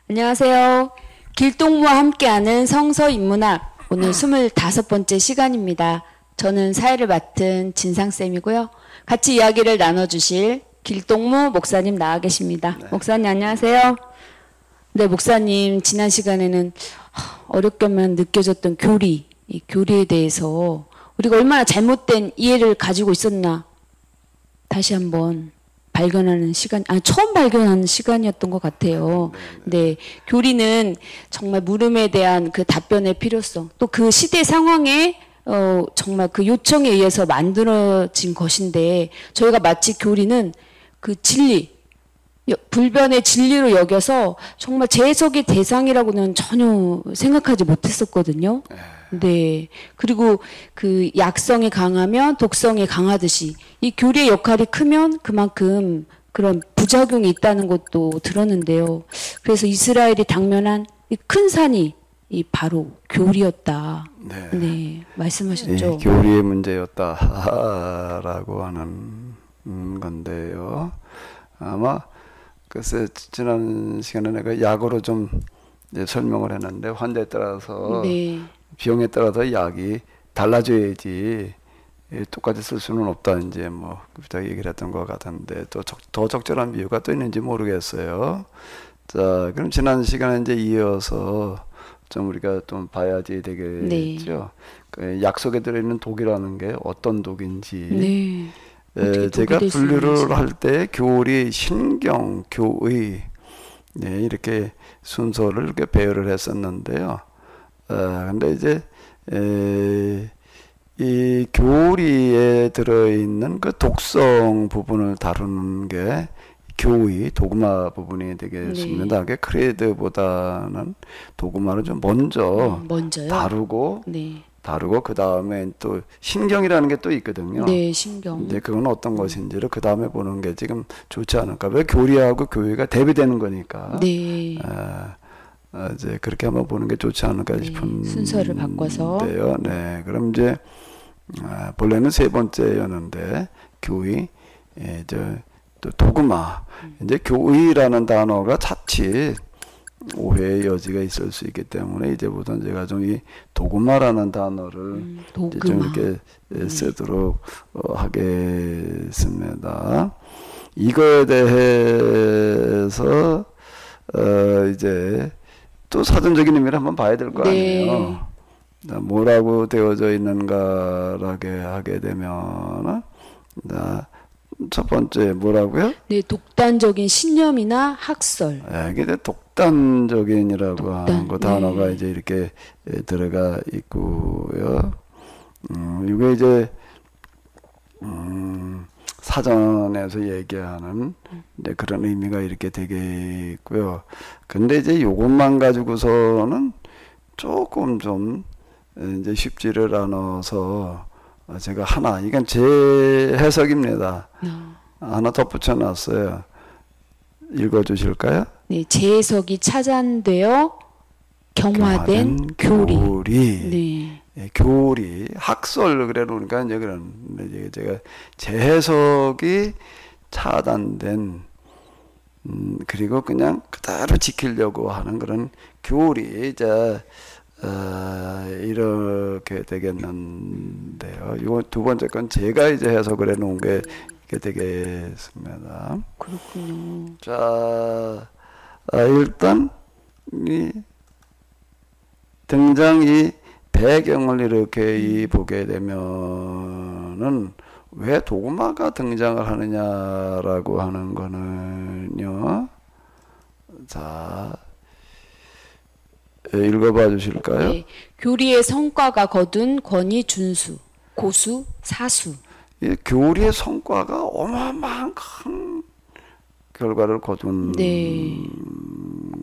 안녕하세요. 길동무와 함께하는 성서인문학 오늘 25번째 시간입니다. 저는 사회를 맡은 진상쌤이고요. 같이 이야기를 나눠주실 길동무 목사님 나와 계십니다. 네. 목사님 안녕하세요. 네, 목사님 지난 시간에는 어렵게만 느껴졌던 교리, 이 교리에 대해서 우리가 얼마나 잘못된 이해를 가지고 있었나 다시 한번 발견하는 시간, 처음 발견하는 시간이었던 것 같아요. 네, 교리는 정말 물음에 대한 그 답변의 필요성, 또 그 시대 상황에 정말 그 요청에 의해서 만들어진 것인데, 저희가 마치 교리는 그 진리, 불변의 진리로 여겨서 정말 재해석의 대상이라고는 전혀 생각하지 못했었거든요. 네. 그리고 그 약성이 강하면 독성이 강하듯이 이 교리의 역할이 크면 그만큼 그런 부작용이 있다는 것도 들었는데요. 그래서 이스라엘이 당면한 이 큰 산이 이 바로 교리였다. 네. 네. 말씀하셨죠. 네, 교리의 문제였다라고 하는 건데요. 아마 글쎄 지난 시간에 내가 약으로 좀 설명을 했는데 환자에 따라서 네. 비용에 따라서 약이 달라져야지 똑같이 쓸 수는 없다 이제 뭐 그렇게 얘기를 했던 것 같은데 또 더 적절한 비유가 또 있는지 모르겠어요. 자, 그럼 지난 시간에 이제 이어서 좀 우리가 좀 봐야지 되겠죠. 네. 그 약 속에 들어있는 독이라는 게 어떤 독인지. 네. 제가 분류를 할 때 교리, 신경, 교의 네, 이렇게 순서를 이렇게 배열을 했었는데요. 근데 이제 이 교리에 들어있는 그 독성 부분을 다루는 게 교의, 도그마 부분이 되겠습니다. 네. 크레드보다는 도그마를 좀 먼저요? 다루고, 네. 다루고 그 다음에 또 신경이라는 게 또 있거든요. 네, 신경. 근데 그건 어떤 것인지를 그 다음에 보는 게 지금 좋지 않을까. 왜 교리하고 교회가 대비되는 거니까. 네. 이제 그렇게 한번 보는 게 좋지 않을까 싶은 순서를 바꿔서. 네, 그럼 이제 본래는 세 번째였는데 교의, 또 도그마. 이제 교의라는 단어가 자칫 오해의 여지가 있을 수 있기 때문에 이제부터 제가 좀 이 도그마라는 단어를 좀 이렇게 쓰도록 하겠습니다. 이거에 대해서 이제 또 사전적인 의미를 한번 봐야 될 거 아니에요. 네. 뭐라고 되어져 있는가라게 하게 되면 첫 번째 뭐라고요? 네, 독단적인 신념이나 학설. 네, 이게 독단적인이라고 하는 거 단어가 네. 이제 이렇게 들어가 있고요. 이게 이제 사전에서 얘기하는 그런 의미가 이렇게 되겠고요. 근데 이제 이것만 가지고서는 조금 좀 이제 쉽지를 않아서 제가 하나, 이건 제 해석입니다. 하나 덧붙여 놨어요. 읽어주실까요? 네, 제 해석이 차단되어 경화된 교리. 네. 네, 교리, 학설 그래 놓으니까 이제 그런 제가 제 해석이 차단된 그리고 그냥 그대로 지키려고 하는 그런 교리 이제 이렇게 되겠는데요. 이거 두 번째 건 제가 이제 해석을 해놓은 게 이렇게 되겠습니다. 그렇군요. 자, 일단 이 등장 이 배경을 이렇게 보게 되면은 왜 도그마가 등장을 하느냐라고 하는 거는요. 자, 읽어봐 주실까요? 네, 교리의 성과가 거둔 권위 준수, 고수, 사수. 이 교리의 성과가 어마어마한 큰 결과를 거둔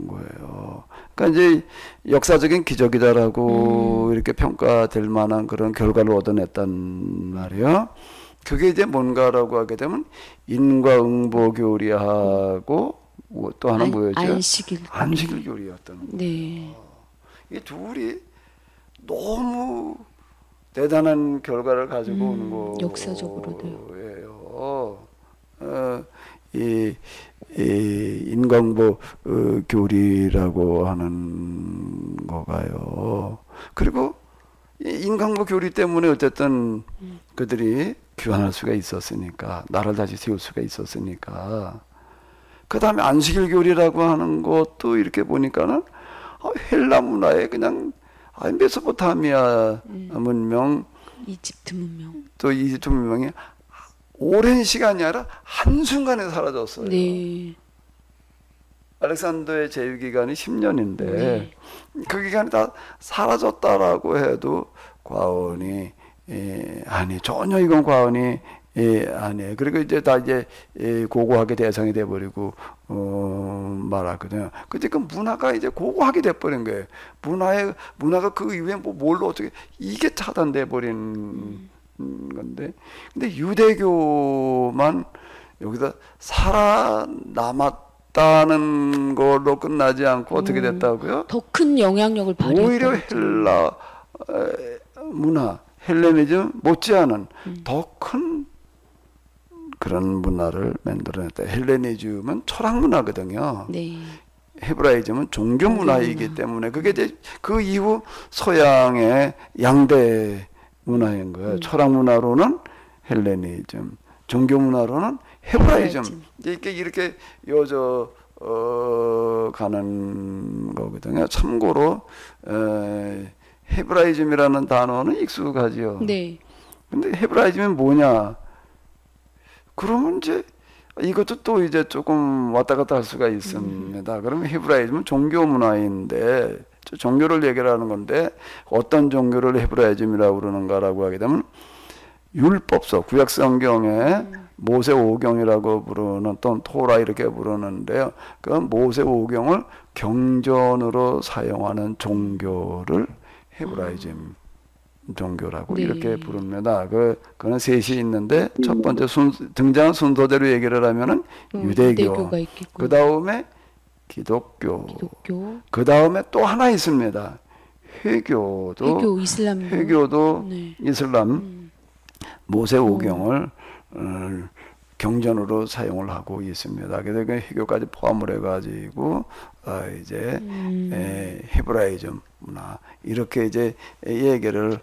거예요. 그러니까 이제 역사적인 기적이다라고 이렇게 평가될 만한 그런 결과를 얻어냈단 말이에요. 그게 이제 뭔가라고 하게 되면 인과응보 교리하고 또 하나 뭐였죠? 안식일 교리였던 거예요. 네. 이 둘이 너무 대단한 결과를 가지고 오는 거예요. 역사적으로도요. 이 인광보 교리라고 하는 거가요. 그리고 이 인광보 교리 때문에 어쨌든 그들이 귀환할 수가 있었으니까, 나라를 다시 세울 수가 있었으니까. 그 다음에 안식일 교리라고 하는 것도 이렇게 보니까는 헬라 문화에 그냥 메소포타미아 문명, 이집트 문명, 또 이집트 문명이 오랜 시간이 아니라 한순간에 사라졌어요. 네. 알렉산더의 제위 기간이 10년인데 네. 그 기간이 다 사라졌다라고 해도 과언이 아니, 전혀 이건 과언이 아니에요. 그리고 이제 다 고고학의 대상이 돼버리고 말하거든요. 근데 그 문화가 이제 고고학이 돼버린 거예요. 문화가 그 이후에 뭘로 어떻게 이게 차단돼 버린 건데, 근데 유대교만 여기서 살아남았다는 걸로 끝나지 않고 어떻게 됐다고요? 더 큰 영향력을 발휘했다. 오히려 헬라 문화, 헬레니즘 못지않은 더 큰 그런 문화를 만들어냈다. 헬레니즘은 철학 문화거든요. 네. 헤브라이즘은 종교 문화이기 때문에 그게 이제 그 이후 서양의 양대 문화인 거예요. 철학 문화로는 헬레니즘, 종교 문화로는 헤브라이즘. 이렇게 이어져 가는 거거든요. 참고로 헤브라이즘이라는 단어는 익숙하지요. 네. 근데 헤브라이즘이 뭐냐? 그러면 이제 이것도 또 이제 조금 왔다 갔다 할 수가 있습니다. 그러면 헤브라이즘은 종교 문화인데, 종교를 얘기하는 건데 어떤 종교를 헤브라이즘이라고 그러는가라고 하게 되면 율법서, 구약 성경에 모세 오경이라고 부르는, 또 토라 이렇게 부르는데요. 그 모세 오경을 경전으로 사용하는 종교를 헤브라이즘 종교라고 네. 이렇게 부릅니다. 그거는 셋이 있는데 첫 번째 등장한 순서대로 얘기를 하면은 유대교, 그 다음에 기독교, 그 다음에 또 하나 있습니다. 회교도 네. 이슬람 모세 오경을 경전으로 사용을 하고 있습니다. 그래서 그 회교까지 포함을 해가지고 이제 헤브라이즘 문화 이렇게 이제 얘기를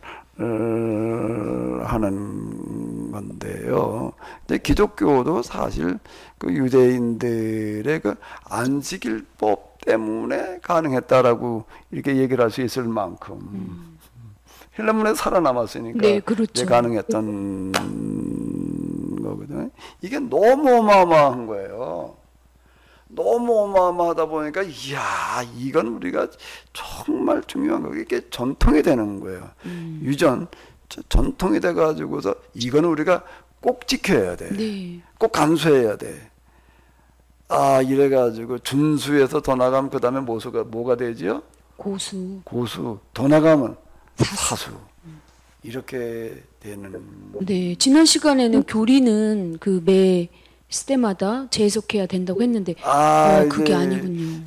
하는 건데요. 이제 기독교도 사실 그 유대인들의 그 안식일법 때문에 가능했다라고 이렇게 얘기를 할 수 있을 만큼 헬라문에 살아남았으니까 네, 그렇죠. 가능했던 거거든요. 이게 너무 어마어마한 거예요. 너무 어마어마하다 보니까 이야, 이건 우리가 정말 중요한 거예요. 이게 전통이 되는 거예요. 전통이 돼가지고서 이거는 우리가 꼭 지켜야 돼. 네. 꼭 간수해야 돼. 이래가지고 준수에서 더 나가면 그 다음에 뭐가 되지요? 고수. 더 나가면 사수. 이렇게 되는. 네. 지난 시간에는 교리는 그 매 시대마다 재해석해야 된다고 했는데 그게 아니군요.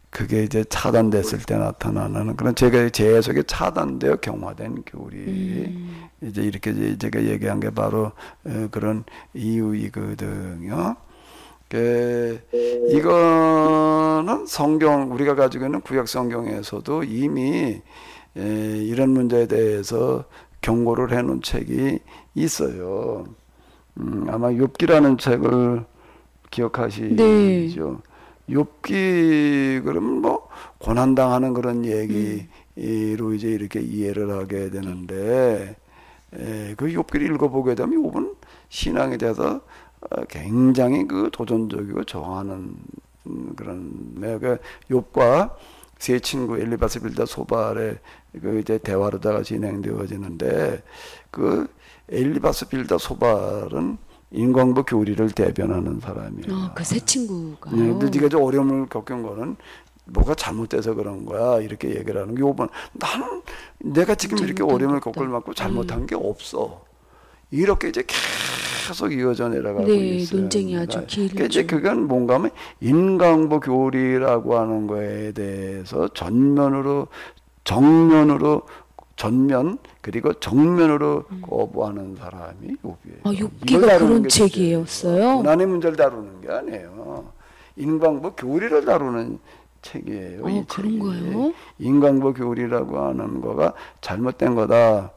그게 이제 차단됐을 때 나타나는 그런 제가 재해석이 차단되어 경화된 교리. 이제 이렇게 제가 얘기한 게 바로 그런 이유이거든요. 이거는 성경, 우리가 가지고 있는 구약 성경에서도 이미 이런 문제에 대해서 경고를 해놓은 책이 있어요. 아마 욥기라는 책을 기억하시죠? 네. 욥기 그러면 뭐 고난당하는 그런 얘기로 이제 이렇게 이해를 하게 되는데, 그 욥기를 읽어보게 되면 욥은 신앙에 대해서 굉장히 그 도전적이고 저항하는 그런, 그 욥과 세 친구 엘리바스 빌다 소발의 그 이제 대화로다가 진행되어지는데, 그 엘리바스 빌다 소발은 인광보 교리를 대변하는 사람이에요. 그 세 친구가. 근데 네가 좀 어려움을 겪은 거는 뭐가 잘못돼서 그런 거야, 이렇게 얘기를 하는 게 욥은 나는 내가 지금 이렇게 어려움을 겪을 만큼 잘못한 게 없어. 이렇게 이제 계속 이어져 내려가고 있어요. 논쟁이 아주 길죠. 이제 그건 뭔가 하면 인광보 교리라고 하는 거에 대해서 정면으로 전면 그리고 정면으로 거부하는 사람이 욥이에요. 아, 이걸 욥기가 다루는 그런 게 책이었어요? 고난의 문제를 다루는 게 아니에요. 인간보 교리를 다루는 책이에요. 이 책이. 그런가요? 인간보 교리라고 하는 거가 잘못된 거다.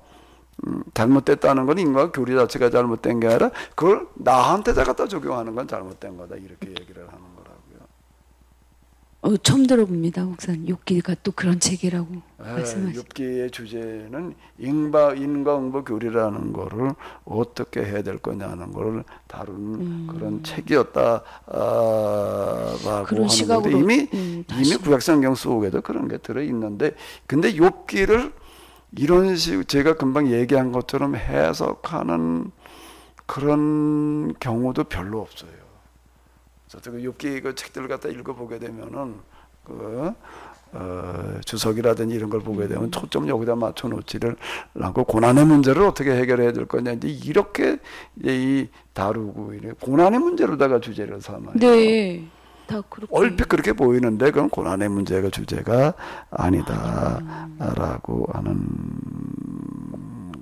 잘못됐다는 건 인간 교리 자체가 잘못된 게 아니라 그걸 나한테 갖다 적용하는 건 잘못된 거다. 이렇게 얘기를 하는 거라고요. 처음 들어봅니다, 목사님. 욥기가 또 그런 책이라고 말씀하시죠. 욥기의 주제는 인과응보 교리라는 거를 어떻게 해야 될 거냐는 거를 다루는 그런 책이었다라고 그런 하는 시각으로, 건데 이미 구약성경 속에도 그런 게 들어 있는데, 근데 욥기를 이런 식 제가 금방 얘기한 것처럼 해석하는 그런 경우도 별로 없어요. 그래서 그 욥기 그 책들을 갖다 읽어보게 되면은 주석이라든지 이런 걸 보게 되면 초점 여기다 맞춰놓지를 않고 고난의 문제를 어떻게 해결해야 될 거냐 이제 이렇게 이제 다루고 이래 고난의 문제로다가 주제를 삼아요. 네, 다 그렇게. 얼핏 그렇게 보이는데 그건 고난의 문제가 주제가 아니다라고 하는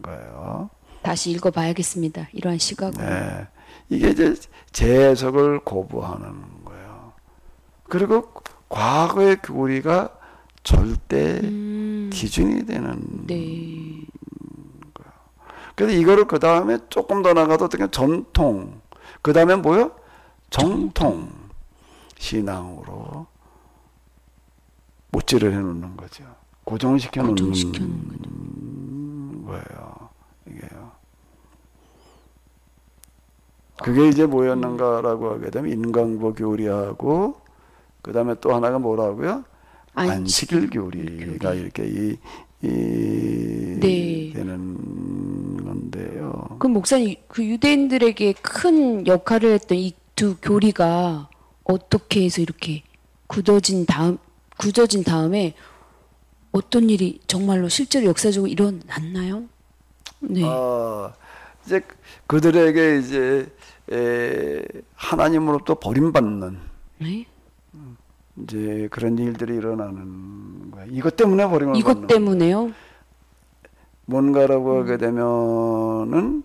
거예요. 다시 읽어봐야겠습니다. 이러한 시각으로. 네, 이게 이제 재해석을 거부하는 거예요. 그리고 과거의 교리가 절대 기준이 되는 네. 거예요. 그래서 이거를 그 다음에 조금 더 나가도 어떻게 전통, 그 다음에 뭐요? 정통 신앙으로 못질을 해놓는 거죠. 고정시켜 놓는 거예요. 이게요. 그게 이제 뭐였는가라고 하게 되면 인간보 교리하고 그 다음에 또 하나가 뭐라고요? 안식일 교리가 이렇게 네. 되는 건데요. 그럼 목사님, 그 유대인들에게 큰 역할을 했던 이 두 교리가 어떻게 해서 이렇게 굳어진 다음에 어떤 일이 정말로 실제로 역사적으로 일어났나요? 네. 이제 그들에게 이제 하나님으로부터 버림받는 네? 이제 그런 일들이 일어나는 거야. 이것 때문에 버림을 받는 이것 때문에요? 뭔가라고 하게 되면은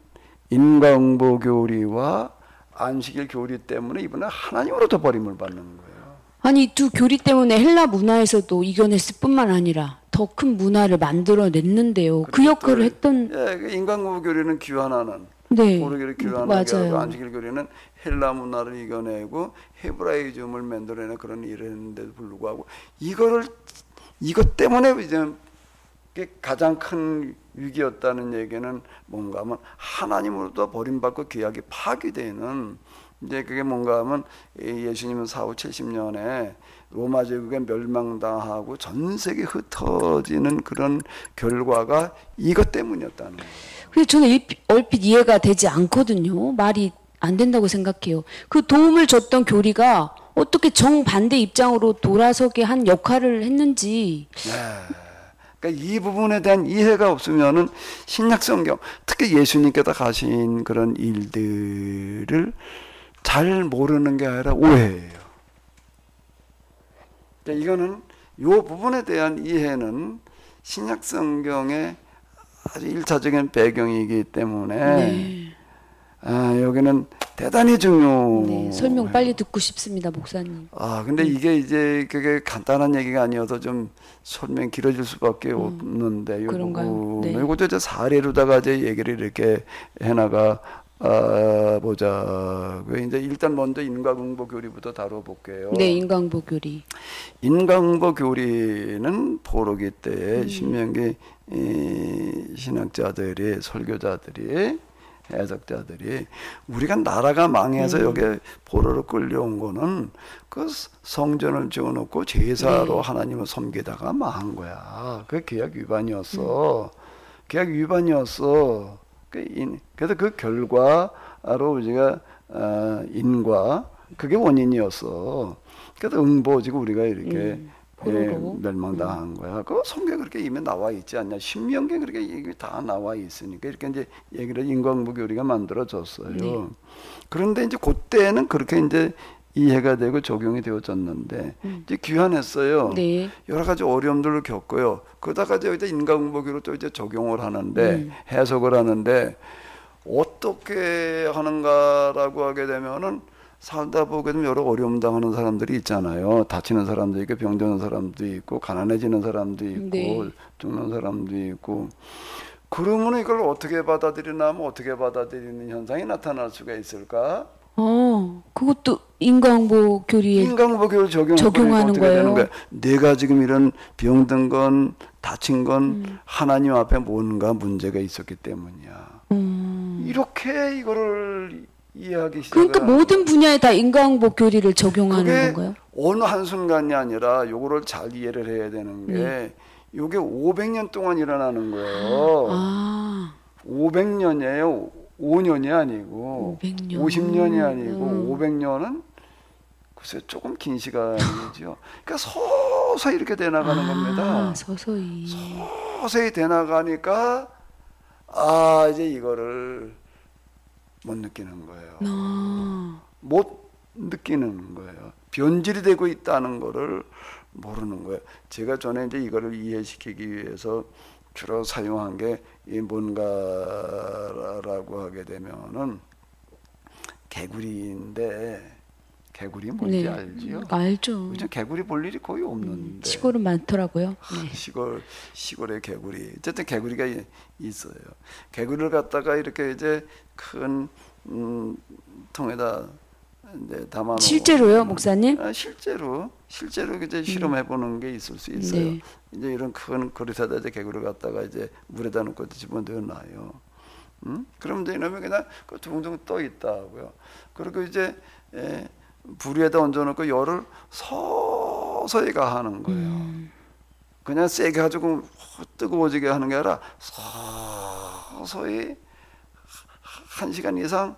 인과응보 교리와 안식일 교리 때문에 이번에 하나님으로부터 버림을 받는 거예요. 아니, 두 교리 때문에 헬라 문화에서도 이겨냈을 뿐만 아니라 더 큰 문화를 만들어냈는데요. 그 역할을 했던. 인과응보 교리는 귀환하는, 네. 포르기를 귀환하게 맞아요. 하고 안식일 교리는 헬라 문화를 이겨내고 헤브라이즘을 만들어내는 그런 일을 했는데도 불구하고 이것 때문에 이제 가장 큰 위기였다는 얘기는 뭔가 하면 하나님으로부터 버림받고 귀하게 파괴되는, 이제 그게 뭔가 하면 예수님은 4후 70년에 로마 제국에 멸망당하고 전 세계 흩어지는 그런 결과가 이것 때문이었다는 거예요. 그래서 저는 얼핏 이해가 되지 않거든요. 말이 안 된다고 생각해요. 그 도움을 줬던 교리가 어떻게 정반대 입장으로 돌아서게 한 역할을 했는지. 그러니까 이 부분에 대한 이해가 없으면은 신약성경, 특히 예수님께서 가신 그런 일들을 잘 모르는 게 아니라 오해예요. 그러니까 이거는 이 부분에 대한 이해는 신약성경의 아주 1차적인 배경이기 때문에 여기는 대단히 중요해요. 네, 설명 빨리 듣고 싶습니다, 목사님. 근데 이게 이제 그게 간단한 얘기가 아니어서 좀 설명 길어질 수밖에 없는데 이 부분, 네. 이것도 이제 사례로다가 이제 얘기를 이렇게 해나가 보자. 이제 일단 먼저 인과응보 교리부터 다뤄볼게요. 네, 인과응보 교리. 인과응보 교리는 포로기 때 신명기 신학자들이, 설교자들이, 해석자들이 우리가 나라가 망해서 여기 포로로 끌려온 거는 그 성전을 지어놓고 제사로 하나님을 섬기다가 망한 거야. 그 계약 위반이었어. 계약 위반이었어. 그래서 그 결과로 우리가 인과, 그게 원인이었어. 그래서 응보지고 우리가 이렇게 멸망당한 거야. 그 성경에 그렇게 이미 나와 있지 않냐. 신명기에 그렇게 이게 다 나와 있으니까 이렇게 이제 얘기를 인과응보 교리가 만들어졌어요. 그런데 이제 그때는 그렇게 이제 이해가 되고 적용이 되어졌는데 이제 귀환했어요. 네. 여러 가지 어려움들을 겪고요. 그러다가 이제 여기다 인과응보기로 또 이제 적용을 하는데 해석을 하는데 어떻게 하는가라고 하게 되면은 살다 보게 되면 여러 어려움 당하는 사람들이 있잖아요. 다치는 사람도 있고 병드는 사람도 있고 가난해지는 사람도 있고 네. 죽는 사람도 있고 그러면 이걸 어떻게 받아들이나 하면 어떻게 받아들이는 현상이 나타날 수가 있을까? 그것도 인과응보 교리에 인과응보교를 적용하는 어떻게 거예요? 되는 거야? 내가 지금 이런 병든 건 다친 건 하나님 앞에 뭔가 문제가 있었기 때문이야. 이렇게 이거를 이해하기 시작을 그러니까 모든 분야에 다 인과응보 교리를 적용하는 그게 건가요? 어느 한순간이 아니라 요거를 잘 이해를 해야 되는 게 요게 500년 동안 일어나는 거예요. 500년이에요. 5년이 아니고 500년. 50년이 아니고 500년은 글쎄 조금 긴 시간이죠. 그러니까 서서히 이렇게 돼 나가는 겁니다. 서서히. 서서히 돼 나가니까 이제 이거를 못 느끼는 거예요. 못 느끼는 거예요. 변질이 되고 있다는 거를 모르는 거예요. 제가 전에 이제 이거를 이해시키기 위해서 주로 사용한 게 이 뭔가라고 하게 되면은 개구리인데 개구리 뭔지 알지요? 알죠. 그죠? 개구리 볼 일이 거의 없는데 시골은 많더라고요. 네. 시골에 개구리 어쨌든 개구리가 있어요. 개구리를 갖다가 이렇게 이제 큰 통에다 이제 담아놓고 실제로요, 목사님? 실제로 이제 실험해 보는 게 있을 수 있어요. 네. 이제 이런 큰 그릇에다 이제 개구리를 갖다가 이제 물에다 넣고 집어넣어 놔요. 그럼 이제 이놈이 그냥 그 둥둥 떠 있다고요. 그리고 이제 불 위에다 얹어놓고 열을 서서히 가하는 거예요. 그냥 세게 가지고 뜨거워지게 하는 게 아니라 서서히 1시간 이상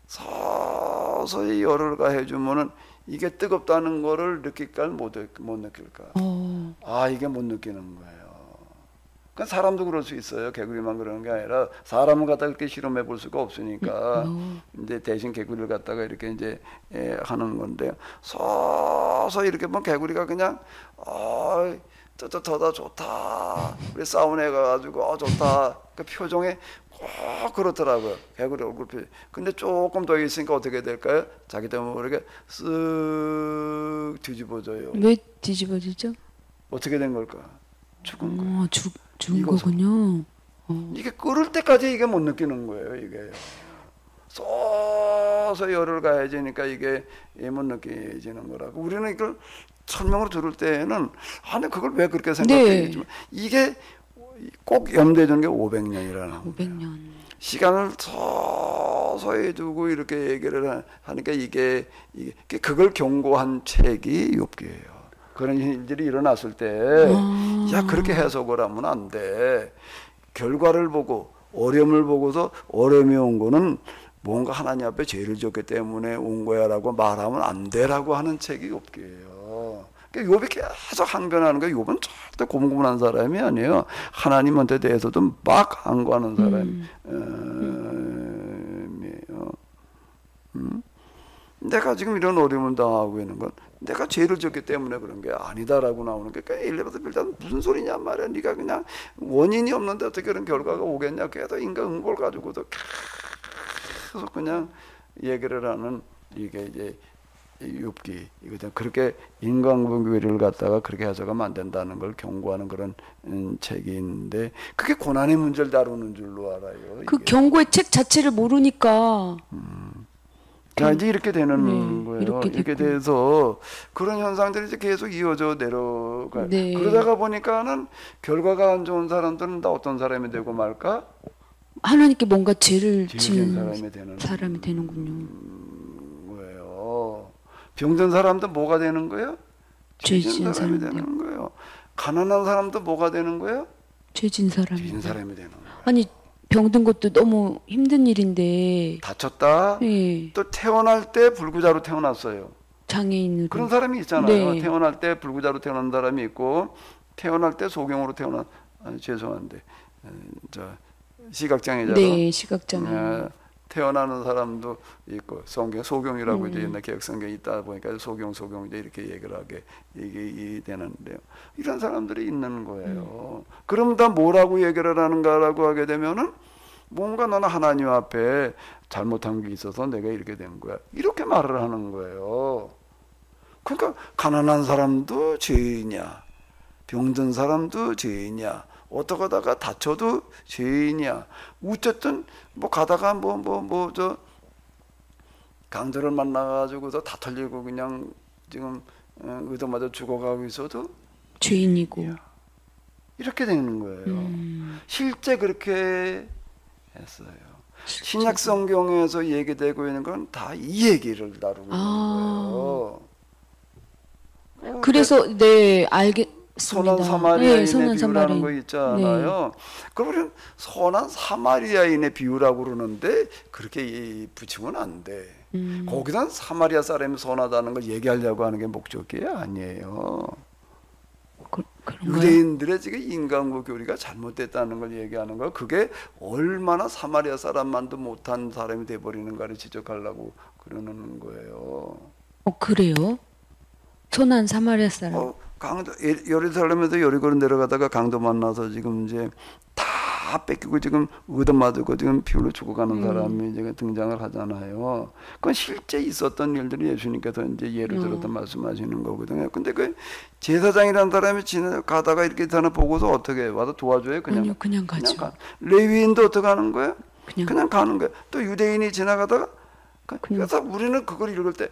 서서히 열을 가해주면은 이게 뜨겁다는 거를 느낄까 못 느낄까? 이게 못 느끼는 거예요. 그러니까 사람도 그럴 수 있어요. 개구리만 그러는 게 아니라 사람을 갖다 그렇게 실험해 볼 수가 없으니까 이제 대신 개구리를 갖다가 이렇게 이제 하는 건데 서서히 이렇게 보면 개구리가 그냥 더다 좋다. 우리 사우나에 가가지고 좋다. 그 표정이 꼭 그렇더라고요. 개구리 얼굴 표정. 근데 조금 더 있으니까 어떻게 될까요? 자기 때문에 모르게 쓱 뒤집어져요. 왜 뒤집어지죠? 어떻게 된 걸까? 죽은 거예요. 죽은 거군요. 이게 끓을 때까지 이게 못 느끼는 거예요. 이게 서서히 열을 가해지니까 이게 못 느껴지는 거라고. 우리는 이걸 설명으로 들을 때는 아니 그걸 왜 그렇게 생각하겠지만 이게 꼭 염두에 두는 게 500년이라는 500년. 시간을 서서히 두고 이렇게 얘기를 하니까 이게 그걸 경고한 책이 욥기예요. 그런 일들이 일어났을 때 야 그렇게 해석을 하면 안 돼. 결과를 보고 어려움을 보고서 어려움이 온 거는 뭔가 하나님 앞에 죄를 졌기 때문에 온 거야라고 말하면 안 돼라고 하는 책이 욥기예요. 그러니까 욥이 계속 항변하는 거예요. 욥은 절대 고분고분한 사람이 아니에요. 하나님한테 대해서도 막 항거하는 사람이에요. 내가 지금 이런 어려움을 당하고 있는 건 내가 죄를 졌기 때문에 그런 게 아니다라고 나오는 게 그러니까 일레부터 빌다 무슨 소리냐 말이야. 네가 그냥 원인이 없는데 어떻게 그런 결과가 오겠냐. 그래도 인과응보를 가지고도 계속 그냥 얘기를 하는 이게 이제 욥기 이거죠. 그렇게 인과응보 교리를 갖다가 그렇게 해서가 안 된다는 걸 경고하는 그런 책이 있는데 그게 고난의 문제를 다루는 줄로 알아요. 그 경고의 책 자체를 모르니까. 자, 이제 이렇게 되는 거예요. 이렇게 돼서 그런 현상들이 이제 계속 이어져 내려가요. 그러다가 보니까는 결과가 안 좋은 사람들은 다 어떤 사람이 되고 말까? 하나님께 뭔가 죄를 지은 사람이 되는군요. 거예요. 병든 사람도 뭐가 되는 거예요? 죄 지은 사람이 되는 거예요. 가난한 사람도 뭐가 되는 거예요? 죄 지은 사람이 되는 거예요. 아니 병든 것도 너무 힘든 일인데 다쳤다. 또 태어날 때 불구자로 태어났어요. 장애인으로 그런 사람이 있잖아요. 태어날 때 불구자로 태어난 사람이 있고 태어날 때 소경으로 죄송한데 저 시각장애자로 시각장애 태어나는 사람도 있고 성경 소경이라고 이제 옛날 개혁 성경이 있다 보니까 소경 이제 이렇게 얘기를 하게 이게 되는데요. 이런 사람들이 있는 거예요. 그럼 다 뭐라고 얘기를 하는가라고 하게 되면은 뭔가 나는 하나님 앞에 잘못한 게 있어서 내가 이렇게 된 거야. 이렇게 말을 하는 거예요. 그러니까 가난한 사람도 죄인이야. 병든 사람도 죄인이야. 어떻게 하다가 다쳐도 죄인이야. 어쨌든 뭐 가다가 저 강도를 만나가지고서 다 털리고 그냥 지금 의도마저 죽어가고 있어도 죄인이고 이렇게 되는 거예요. 실제 그렇게 했어요. 신약 성경에서 얘기되고 있는 건 다 이 얘기를 다루고 있는 거예요. 그래서 네 알겠습니다. 선한 사마리아인의 선한 비유라는 사마리아인. 거 있잖아요. 그러면 선한 사마리아인의 비유라고 그러는데 그렇게 붙이면 안 돼. 거기선 사마리아 사람이 선하다는 걸 얘기하려고 하는 게 목적이 아니에요. 유대인들의 지금 인간과 교리가 잘못됐다는 걸 얘기하는 거. 그게 얼마나 사마리아 사람만도 못한 사람이 돼버리는가를 지적하려고 그러는 거예요. 그래요? 선한 사마리아 사람. 강도 예루살렘에서 여리고로 내려가다가 강도 만나서 지금 이제 다 뺏기고 지금 얻어맞고 지금 피울로 죽어가는 사람이 이제 등장을 하잖아요. 그건 실제 있었던 일들이 예수님께서 이제 예를 들어서 말씀하시는 거거든요. 근데 그 제사장이라는 사람이 가다가 이렇게 하나 보고서 어떻게 와서 도와줘요? 아니요, 그냥 가죠. 레위인도 어떻게 하는 거예요? 그냥 가는 거예요. 또 유대인이 지나가다가 그래서 우리는 그걸 읽을 때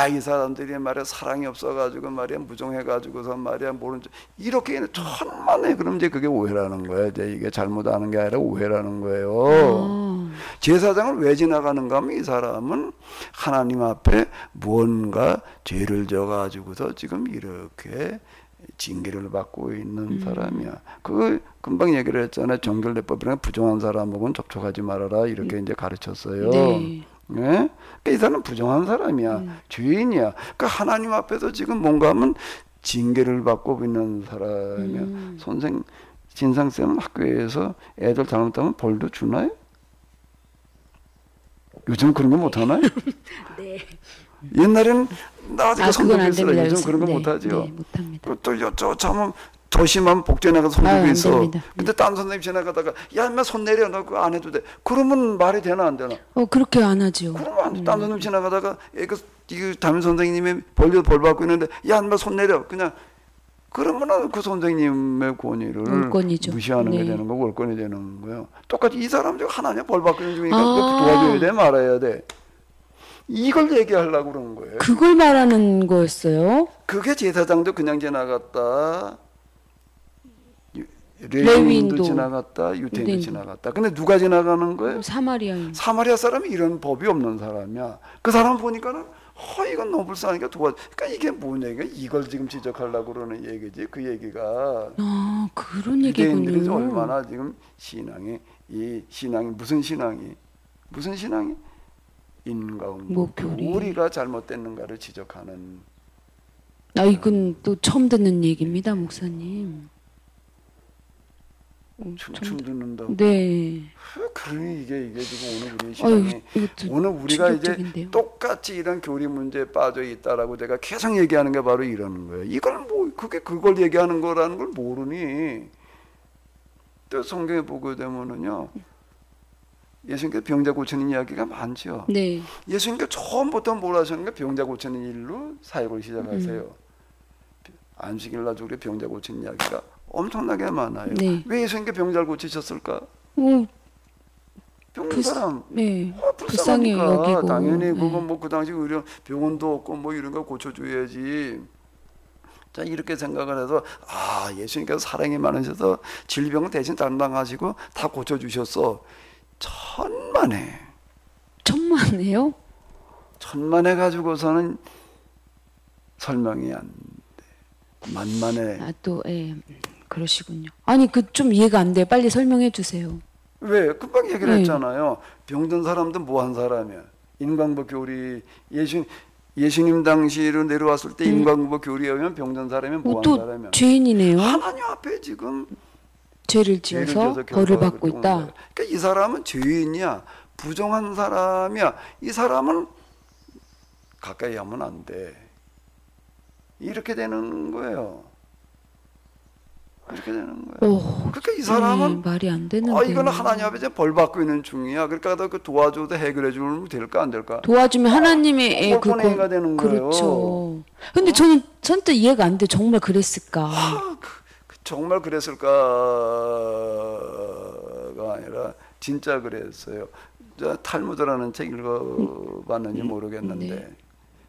이 사람들이 말이야 사랑이 없어가지고 말이야 무정해가지고서 말이야 모른 척 이렇게 천만에 그럼 이제 그게 오해라는 거예요. 이제 이게 잘못하는 게 아니라 오해라는 거예요. 제사장을 왜 지나가는가 하면 이 사람은 하나님 앞에 무언가 죄를 져가지고서 지금 이렇게 징계를 받고 있는 사람이야. 그거 금방 얘기를 했잖아요. 정결례법이랑 부정한 사람하고는 접촉하지 말아라 이렇게 이제 가르쳤어요. 네. 네? 그러니까 이 사람은 부정한 사람이야. 죄인이야. 그러니까 하나님 앞에서 지금 뭔가 하면 징계를 받고 있는 사람이야. 선생 진상쌤은 학교에서 애들 잘못하면 벌도 주나요? 요즘 그런 거 못하나요? 네. 옛날에는 나가지고 선동했어요. 요즘 그런 거 네, 못하죠. 네, 못합니다. 또 참 조심하면 복제 나가서 손 들고 있어. 됩니다. 근데 딴 선생님 지나가다가 야 인마 손 내려 너 그거 안 해도 돼. 그러면 말이 되나 안 되나? 그렇게 안 하죠. 그러면 안 돼. 딴 선생님 지나가다가 이거 담임 선생님이 벌 받고 있는데 야 인마 손 내려. 그냥 그러면은 그 선생님의 권위를 월권이죠. 무시하는 게 네. 되는 거고 월권이 되는 거예요. 똑같이 이 사람 지금 하나님 벌 받고 있는 중이니까 도와줘야 돼 말아야 돼. 이걸 얘기하려고 그러는 거예요. 그걸 말하는 거였어요? 그게 제사장도 그냥 지나갔다. 레위인도 레위인도 지나갔다. 유대인도 지나갔다. 근데 누가 지나가는 거예요? 사마리아인. 사마리아 사람이 이런 법이 없는 사람이야. 그 사람 보니까는 이건 너무 불쌍하니까 도와. 그러니까 이게 뭔 얘기야? 이걸 지금 지적하려고 그러는 얘기지. 그 얘기가. 그런 유대인들이 얘기군요. 얼마나 지금 이 신앙이 무슨 신앙이 인과응보 교리가 잘못됐는가를 지적하는. 이건 또 처음 듣는 얘기입니다, 목사님. 춤 듣는다고. 네. 그러니 이게 지금 오늘 우리 시간이 오늘 우리가 충격적인데요. 이제 똑같이 이런 교리 문제에 빠져 있다라고 제가 계속 얘기하는 게 바로 이러는 거예요. 이걸 그걸 얘기하는 거라는 걸 모르니 또 성경에 보게 되면은요. 예수님께서 병자 고치는 이야기가 많죠. 네. 예수님께서 처음부터 뭘 하셨는가? 병자 고치는 일로 사역을 시작하세요. 안식일 날 우리 병자 고치는 이야기가 엄청나게 많아요. 네. 왜 예수님께 병자를 고치셨을까? 병든 사람, 네. 불쌍해 불쌍하니까 여기고. 당연히 그거 뭐 그 당시 의료 병원도 없고 뭐 이런 거 고쳐줘야지. 자 이렇게 생각을 해서 예수님께서 사랑이 많으셔서 질병을 대신 담당하시고 다 고쳐주셨어. 천만에요? 천만에 가지고서는 설명이 안 돼. 만만해. 그러시군요. 아니 좀 이해가 안 돼. 빨리 설명해 주세요. 왜? 금방 얘기를 했잖아요. 병든 사람도 뭐한 사람이야. 인과응보 교리 예수님 당시로 내려왔을 때 인과응보 교리에 의하면 병든 사람이 뭐한 또 사람이야. 죄인이네요. 하나님 앞에 지금 죄를 지어서 벌을 받고 있다. 그러니까 이 사람은 죄인이야. 부정한 사람이야. 이 사람은 가까이 하면 안 돼. 이렇게 되는 거예요. 이렇게 되는 거예요. 그러니까 이 사람은 말이 안 되는데. 이거는 하나님 앞에 벌 받고 있는 중이야. 그러니까 그 도와줘도 해결해 주면 될까 안 될까? 도와주면 하나님의 꼴보내기가 되는 거예요. 그렇죠. 근데 저는 선뜻 이해가 안 돼. 정말 그랬을까? 정말 그랬을까가 아니라 진짜 그랬어요. 탈무드라는 책 읽어봤는지 모르겠는데 네.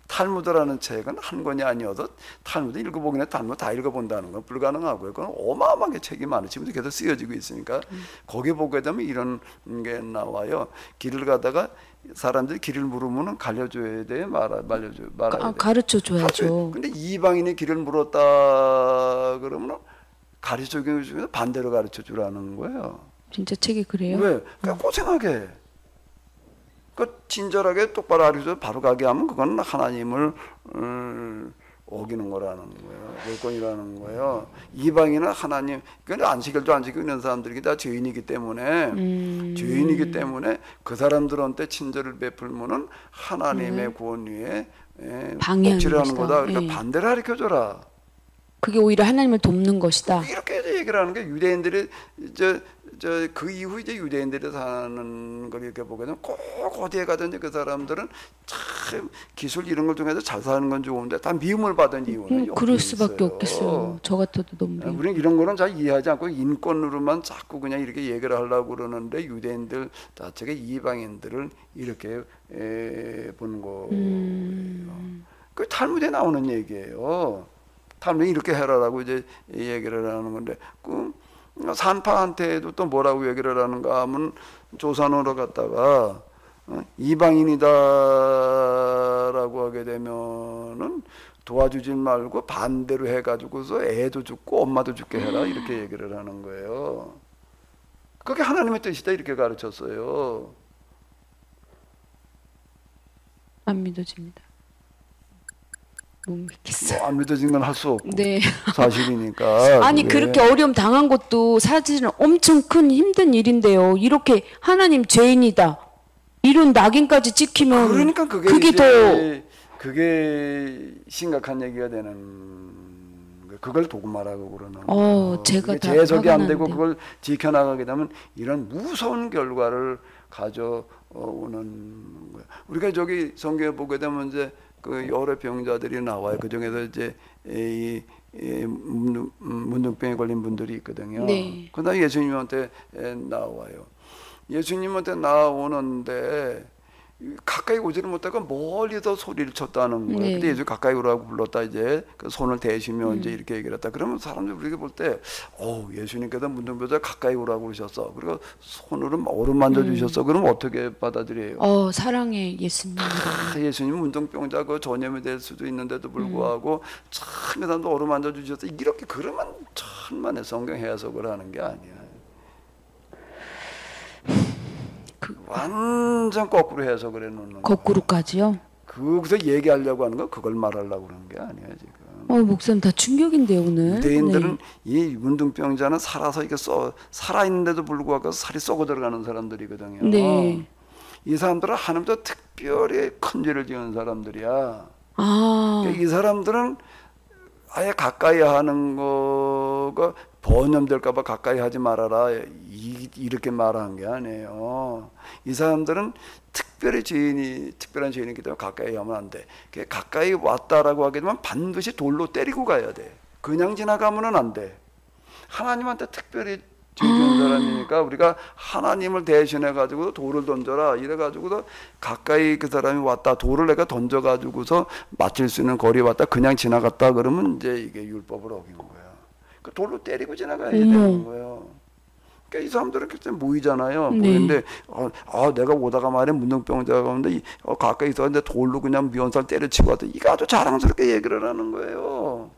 탈무드라는 책은 한 권이 아니어도 탈무드 읽어보긴 해. 탈무드 다 읽어본다는 건 불가능하고요. 그건 어마어마하게 책이 많아요. 지금도 계속 쓰여지고 있으니까 거기 보게 되면 이런 게 나와요. 길을 가다가 사람들이 길을 물으면 가르쳐줘야 돼, 말아야 돼. 가르쳐 줘야죠. 근데 이방인이 길을 물었다 그러면 가르쳐주면서 반대로 가르쳐 주라는 거예요. 진짜 책이 그래요? 왜? 그냥 고생하게. 그 친절하게 똑바로 가르쳐 바로 가게 하면 그건 하나님을 어기는 거라는 거예요. 열권이라는 거예요. 이방인은 하나님, 그 안식일도 안 지키고 있는 사람들이 다 죄인이기 때문에 그 사람들한테 친절을 베풀면은 하나님의 구원 위에 방해하는 거다. 그러니까 반대로 가르쳐줘라. 그게 오히려 하나님을 돕는 것이다. 이렇게 얘기를 하는 게 유대인들이 그 이후 이제 유대인들이 사는 걸 이렇게 보게 되면 꼭 어디에 가든지 그 사람들은 참 기술 이런 걸 통해서 잘 사는 건 좋은데 다 미움을 받은 이유는 그럴 수밖에 없겠어요. 저 같아도 너무 미움. 우리는 이런 거는 잘 이해하지 않고 인권으로만 자꾸 그냥 이렇게 얘기를 하려고 그러는데 유대인들 자체가 이방인들을 이렇게 보는 거예요. 그 탈무드에 나오는 얘기예요. 탈무드 이렇게 해라라고 이제 얘기를 하는 건데 산파한테도 또 뭐라고 얘기를 하는가 하면 조산으로 갔다가 이방인이다라고 하게 되면은 도와주지 말고 반대로 해가지고서 애도 죽고 엄마도 죽게 해라 이렇게 얘기를 하는 거예요. 그게 하나님의 뜻이다 이렇게 가르쳤어요. 안 믿어집니다. 못 믿겠어요. 안 믿어진 건 할 수 없고 네. 사실이니까. 아니 그렇게 어려움 당한 것도 사실은 엄청 큰 힘든 일인데요. 이렇게 하나님 죄인이다 이런 낙인까지 찍히면 그러니까 그게 심각한 얘기가 되는 그걸 도구마라고 그러는 거예요. 제가 다 제적이 안 되고 그걸 지켜나가게 되면 이런 무서운 결과를 가져오는 거예요. 우리가 저기 성경에 보게 되면 이제 그 여러 병자들이 나와요. 그 중에서 이제 이 문둥병에 걸린 분들이 있거든요. 네. 그다음 예수님한테 나와요. 예수님한테 나오는데 가까이 오지를 못하고 멀리서 소리를 쳤다는 거예요. 네. 근데 예수 가까이 오라고 불렀다 이제 그 손을 대시며 이제 이렇게 얘기를 했다. 그러면 사람들이 우리가 볼 때, 예수님께서 문둥병자 가까이 오라고 그러셨어. 그리고 손으로 오른 만져 주셨어. 그럼 어떻게 받아들여요? 사랑의 예수님. 예수님 문둥병자 그 전염이 될 수도 있는데도 불구하고 참 그 사람도 오른 만져 주셨어. 이렇게 그러면 천만의 성경 해석을 하는 게 아니야. 완전 거꾸로 해석을 해놓는 거야. 거꾸로까지요? 거기서 얘기하려고 하는 거 그걸 말하려고 그러는 게 아니야 지금. 목사님 다 충격인데요 오늘. 유대인들은 이 문둥병자는 살아서 이게 살아있는데도 불구하고 살이 썩어 들어가는 사람들이거든요. 네. 이 사람들은 하나님도 특별히 큰 죄를 지은 사람들이야. 그러니까 이 사람들은 아예 가까이 하는 거가 번염될까봐 가까이 하지 말아라 이렇게 말한 게 아니에요. 이 사람들은 특별한 죄인이기 때문에 가까이 하면 안 돼. 가까이 왔다라고 하게 되면 반드시 돌로 때리고 가야 돼. 그냥 지나가면은 안 돼. 하나님한테 특별히 죄 지은 사람이니까 우리가 하나님을 대신해 가지고 돌을 던져라 이래 가지고도 가까이 그 사람이 왔다 돌을 내가 던져 가지고서 맞출 수 있는 거리 왔다 그냥 지나갔다 그러면 이제 이게 율법을 어긴 거야. 그 돌로 때리고 지나가야 되는 거예요. 그러니까 이 사람들은 그때 모이잖아요. 모이는데 내가 오다가 말이야 문둥병자가 오는데 가까이 있었는데 돌로 그냥 미원살 때려치고 왔다. 이거 아주 자랑스럽게 얘기를 하는 거예요.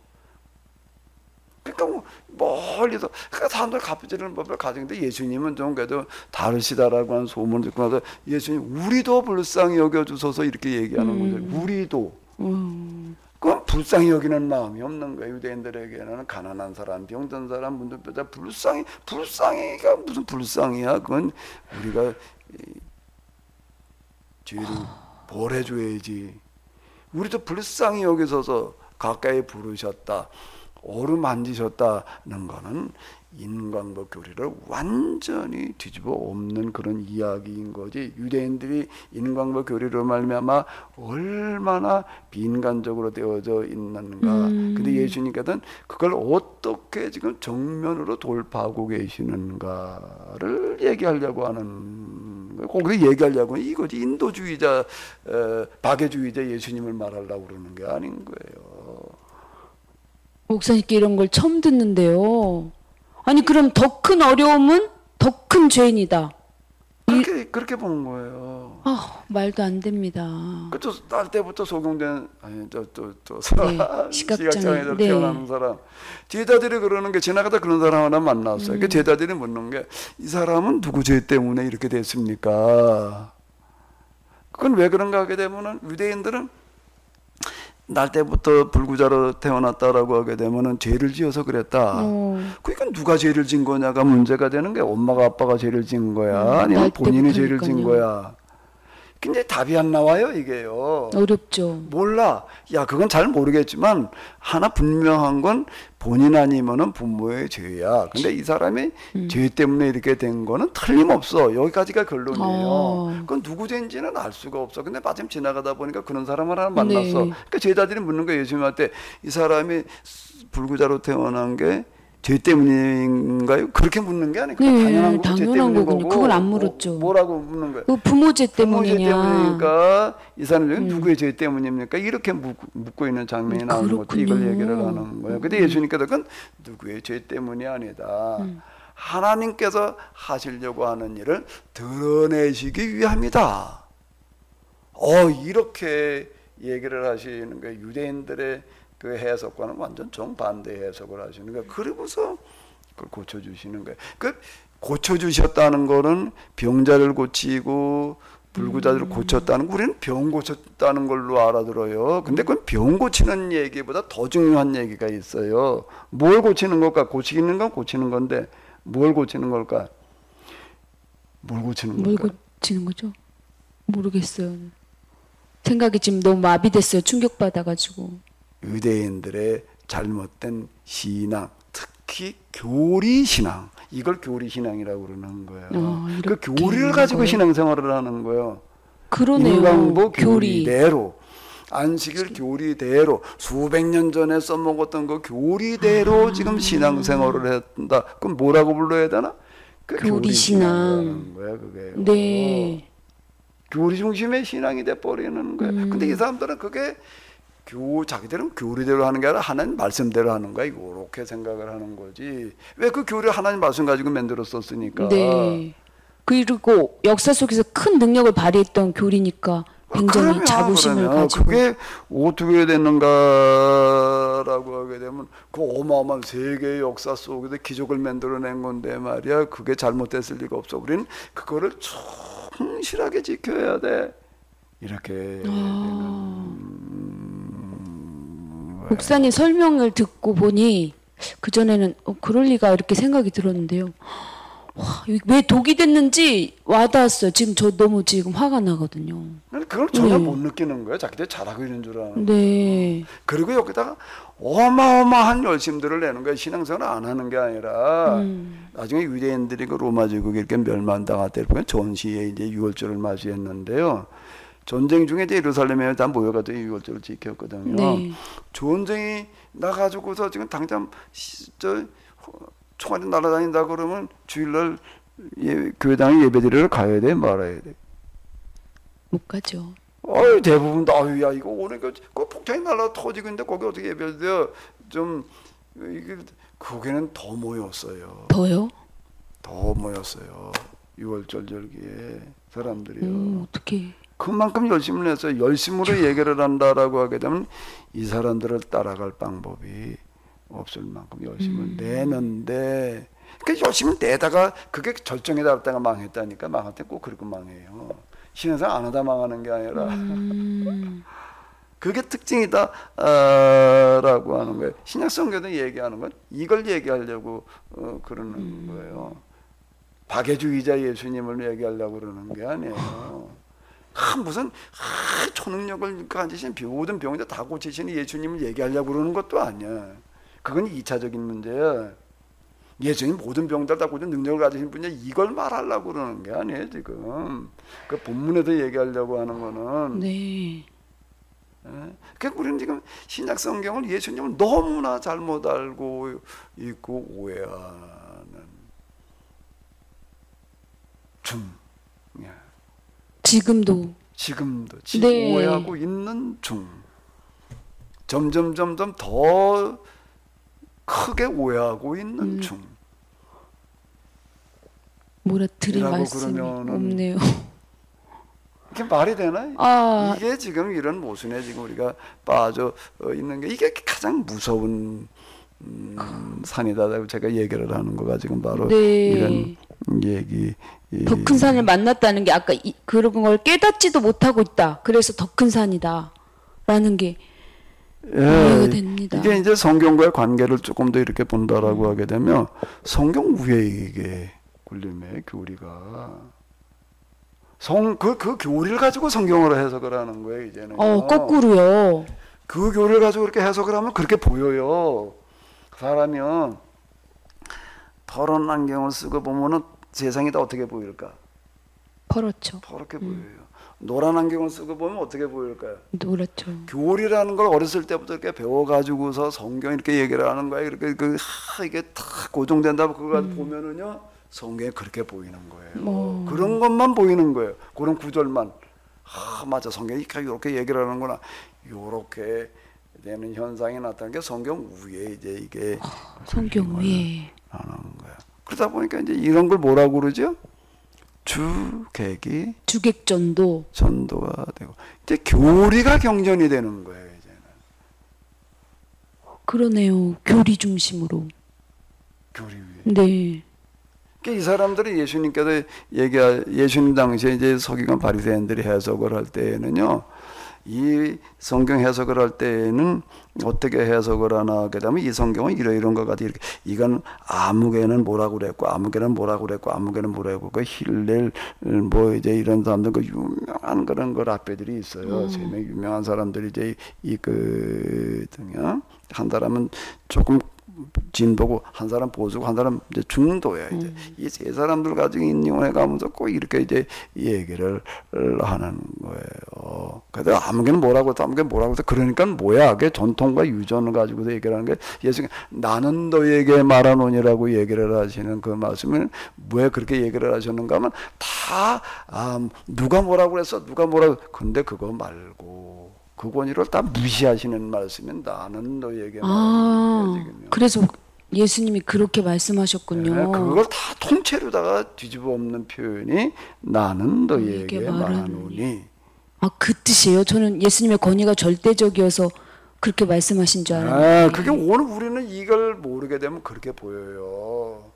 그러니까 멀리서 그러니까 사람들 갚아주는 법을 가지는데 예수님은 좀 그래도 다르시다라고 하는 소문을 듣고 나서 예수님 우리도 불쌍히 여겨주소서 이렇게 얘기하는 거죠. 우리도. 그건 불쌍히 여기는 마음이 없는 거예요. 유대인들에게는 가난한 사람, 병든 사람, 문둥병자 불쌍히가 무슨 불쌍이야. 그건 우리가 죄를 벌해줘야지. 우리도 불쌍히 여기서서 가까이 부르셨다, 어루만지셨다는 거는 인간과 교리를 완전히 뒤집어 엎는 그런 이야기인 거지. 유대인들이 인간과 교리로 말미암아 얼마나 비인간적으로 되어져 있는가. 근데 예수님께서는 그걸 어떻게 지금 정면으로 돌파하고 계시는가를 얘기하려고 하는 거예요. 거기서 얘기하려고 하는 이거지. 인도주의자, 박애주의자 예수님을 말하려고 그러는 게 아닌 거예요. 목사님께 이런 걸 처음 듣는데요. 아니 그럼 더 큰 어려움은 더 큰 죄인이다. 그렇게 보는 거예요. 아, 말도 안 됩니다. 그또 날 때부터 속용된 시각장애인. 시각장애로 태어나는 사람, 제자들이 그러는 게, 지나가다 그런 사람 하나 만났어요. 그 제자들이 묻는 게, 이 사람은 누구 죄 때문에 이렇게 됐습니까? 그건 왜 그런가 하게 되면은 유대인들은 날 때부터 불구자로 태어났다라고 하게 되면은 죄를 지어서 그랬다. 그러니까 누가 죄를 진 거냐가 문제가 되는 게, 엄마가 아빠가 죄를 진 거야, 아니면 본인이 죄를 진 거야. 근데 답이 안 나와요, 이게요. 어렵죠. 몰라. 야, 그건 잘 모르겠지만 하나 분명한 건 본인 아니면은 부모의 죄야. 근데 이 사람이 죄 때문에 이렇게 된 거는 틀림없어. 여기까지가 결론이에요. 그건 누구 죄인지는 알 수가 없어. 근데 마침 지나가다 보니까 그런 사람을 하나 만났어. 네. 그러니까 제자들이 묻는 거예요, 예수님한테. 이 사람이 불구자로 태어난 게 죄 때문인가요? 그렇게 묻는 게 아니고, 네, 당연한 거고, 죄 때문인 거군요. 거고. 그걸 안 물었죠. 뭐라고 묻는 거예요? 그 부모 죄 부모 죄 때문이냐. 때문이니까 이 사람이 누구의 죄 때문입니까? 이렇게 묻고 있는 장면이 나오는 거죠. 이걸 얘기를 하는 거예요. 근데 예수님께서 그건 누구의 죄 때문이 아니다. 하나님께서 하시려고 하는 일을 드러내시기 위함이다. 이렇게 얘기를 하시는 거예요. 유대인들의 그 해석과는 완전 정반대 해석을 하시는 거예요. 그리고서 그걸 고쳐주시는 거예요. 그 고쳐주셨다는 거는 병자를 고치고 불구자를 고쳤다는 거, 우리는 병 고쳤다는 걸로 알아들어요. 근데 그건 병 고치는 얘기보다 더 중요한 얘기가 있어요. 뭘 고치는 걸까? 고치는 건 고치는 건데 뭘 고치는 걸까? 뭘 고치는 걸까? 뭘 고치는 거죠? 모르겠어요. 생각이 지금 너무 마비됐어요. 충격받아가지고. 유대인들의 잘못된 신앙, 특히 교리 신앙, 이걸 교리 신앙이라고 그러는 거예요. 그 교리를 가지고 신앙생활을 하는 거예요. 그러네요. 인간보 교리대로, 안식일 교리대로, 수백 년 전에 써먹었던 그 교리대로 지금 신앙생활을 한다. 그럼 뭐라고 불러야 되나? 그 교리 신앙이라는 거야, 그게. 네. 교리 중심의 신앙이 돼 버리는 거야. 근데 이 사람들은 그게 자기들은 교리대로 하는 게 아니라 하나님 말씀대로 하는 거야. 이렇게 생각을 하는 거지. 왜 그 교리를 하나님 말씀 가지고 만들었었으니까. 네. 그리고 역사 속에서 큰 능력을 발휘했던 교리니까 굉장히 자부심을 가지고. 그게 어떻게 됐는가라고 하게 되면 그 어마어마한 세계의 역사 속에서 기적을 만들어낸 건데 말이야. 그게 잘못됐을 리가 없어. 우리는 그거를 충실하게 지켜야 돼. 이렇게 되는. 목사님 설명을 듣고 보니 그전에는 그럴 리가 이렇게 생각이 들었는데요. 와, 왜 독이 됐는지 와닿았어요. 지금 저 너무 지금 화가 나거든요. 그걸 전혀 못 느끼는 거예요. 자기들 잘하고 있는 줄 아는. 네. 그리고 여기다가 어마어마한 열심들을 내는 거예요. 신앙생활을 안 하는 게 아니라 나중에 유대인들이 그 로마 제국에 이렇게 멸망당할 때 보면 전시에 이제 유월절을 맞이했는데요. 전쟁 중에 이제 예루살렘에 다 모여가지고 유월절을 지켰거든요. 네. 전쟁이 나가지고서 지금 당장 총알이 날아다닌다 그러면 주일날 교회당에 예배드리러 가야 돼, 말아야 돼? 못 가죠. 대부분 야 이거 오늘 그 폭탄이 날라 터지고 있는데 거기 어떻게 예배드려? 좀 이게 거기는 더 모였어요. 더요? 더 모였어요. 6월절 절기에 사람들이요. 어떻게? 그만큼 열심을 했어요. 열심으로 얘기를 한다라고 하게 되면 이 사람들을 따라갈 방법이 없을 만큼 열심을 내는데, 그 열심을 내다가 그게 절정에 닿았다가 망했다니까. 망할 때 꼭 그렇게 망해요. 신앙생활 안 하다 망하는 게 아니라 그게 특징이다라고 하는 거예요. 신약성경도 얘기하는 건 이걸 얘기하려고 그러는 거예요. 박애주의자 예수님을 얘기하려고 그러는 게 아니에요. 무슨 초능력을 가지신 모든 병자 다 고치시는 예수님을 얘기하려고 그러는 것도 아니야. 그건 2차적인 문제야. 예수님 모든 병들 다 고치는 능력을 가지신 분이야. 이걸 말하려고 그러는 게 아니에요 지금. 그 본문에서 얘기하려고 하는 거는. 네. 그러니까 우리는 지금 신약 성경을 예수님을 너무나 잘못 알고 있고 오해하는 중이야. 지금도 네. 오해하고 있는 중. 점점 더 크게 오해하고 있는 중. 뭐라 드릴 말씀이 없네요. 이게 말이 되나? 이게 지금 이런 모순에 지금 우리가 빠져 있는 게 이게 가장 무서운 산이다. 제가 얘기를 하는 거가 지금 바로 네. 이런 얘기. 더 큰 산을 만났다는 게 아까 그런 걸 깨닫지도 못하고 있다. 그래서 더 큰 산이다라는 게 이해가 됩니다. 이게 이제 성경과의 관계를 조금 더 이렇게 본다라고 하게 되면 성경 위에 이게 굴림의 교리가 그 교리를 가지고 성경으로 해석을 하는 거예요 이제는. 거꾸로요. 그 교리를 가지고 그렇게 해석을 하면 그렇게 보여요. 사람이요 파란 안경을 쓰고 보면은 세상이 다 어떻게 보일까? 퍼렇게 보여요. 노란 안경을 쓰고 보면 어떻게 보일까요? 노랗죠. 교리라는 걸 어렸을 때부터 이렇게 배워가지고서 성경 이렇게 얘기를 하는 거예요. 이렇게 이게 다 고정된다고 그걸 보면은요 성경에 그렇게 보이는 거예요. 그런 것만 보이는 거예요. 그런 구절만. 맞아, 성경이 이렇게 얘기를 하는구나. 이렇게 되는 현상이 나타나는 게 성경 위에 이제 이게 성경 위에 하는 거야. 그러다 보니까 이제 이런 걸 뭐라고 그러죠? 전도가 되고 이제 교리가 경전이 되는 거예요 이제는. 그러네요. 교리 중심으로. 교리 위에. 네. 그러니까 이 사람들이 예수님께서 예수님 당시에 이제 서기관 바리새인들이 해석을 할 때에는요, 이 성경 해석을 할 때에는 어떻게 해석을 하나 하게 되면 이 성경은 이런 것 같아. 이렇게 이건 아무개는 뭐라고 그랬고 아무개는 뭐라고 그랬고 아무개는 뭐라고 그 힐렐 뭐 이제 이런 사람들 그 유명한 그런 걸 앞에들이 있어요. 세 명 유명한 사람들이 이제 그 등이야. 한 사람은 조금 진보고 한 사람 보수고 한 사람 이제 중도야. 이제 이 세 사람들 가지고 인용해 가면서 꼭 이렇게 이제 얘기를 하는 거예요. 그래서 아무개는 뭐라고 또 아무개는 뭐라고 해서 그러니까 뭐야? 그게 전통과 유전을 가지고서 얘기를 하는 게 예수님 나는 너에게 말하노니라고 얘기를 하시는 그 말씀을 왜 그렇게 얘기를 하셨는가 하면 다 누가 뭐라고 그랬어? 누가 뭐라고 근데 그거 말고 그 권위를 다 무시하시는 말씀은 나는 너에게 말하는 거예요. 그래서 예수님이 그렇게 말씀하셨군요. 네, 그걸 다 통째로다가 뒤집어 엎는 표현이 나는 너에게 말하노니. 그 뜻이에요? 저는 예수님의 권위가 절대적이어서 그렇게 말씀하신 줄 알았는데. 그게 오늘 우리는 이걸 모르게 되면 그렇게 보여요.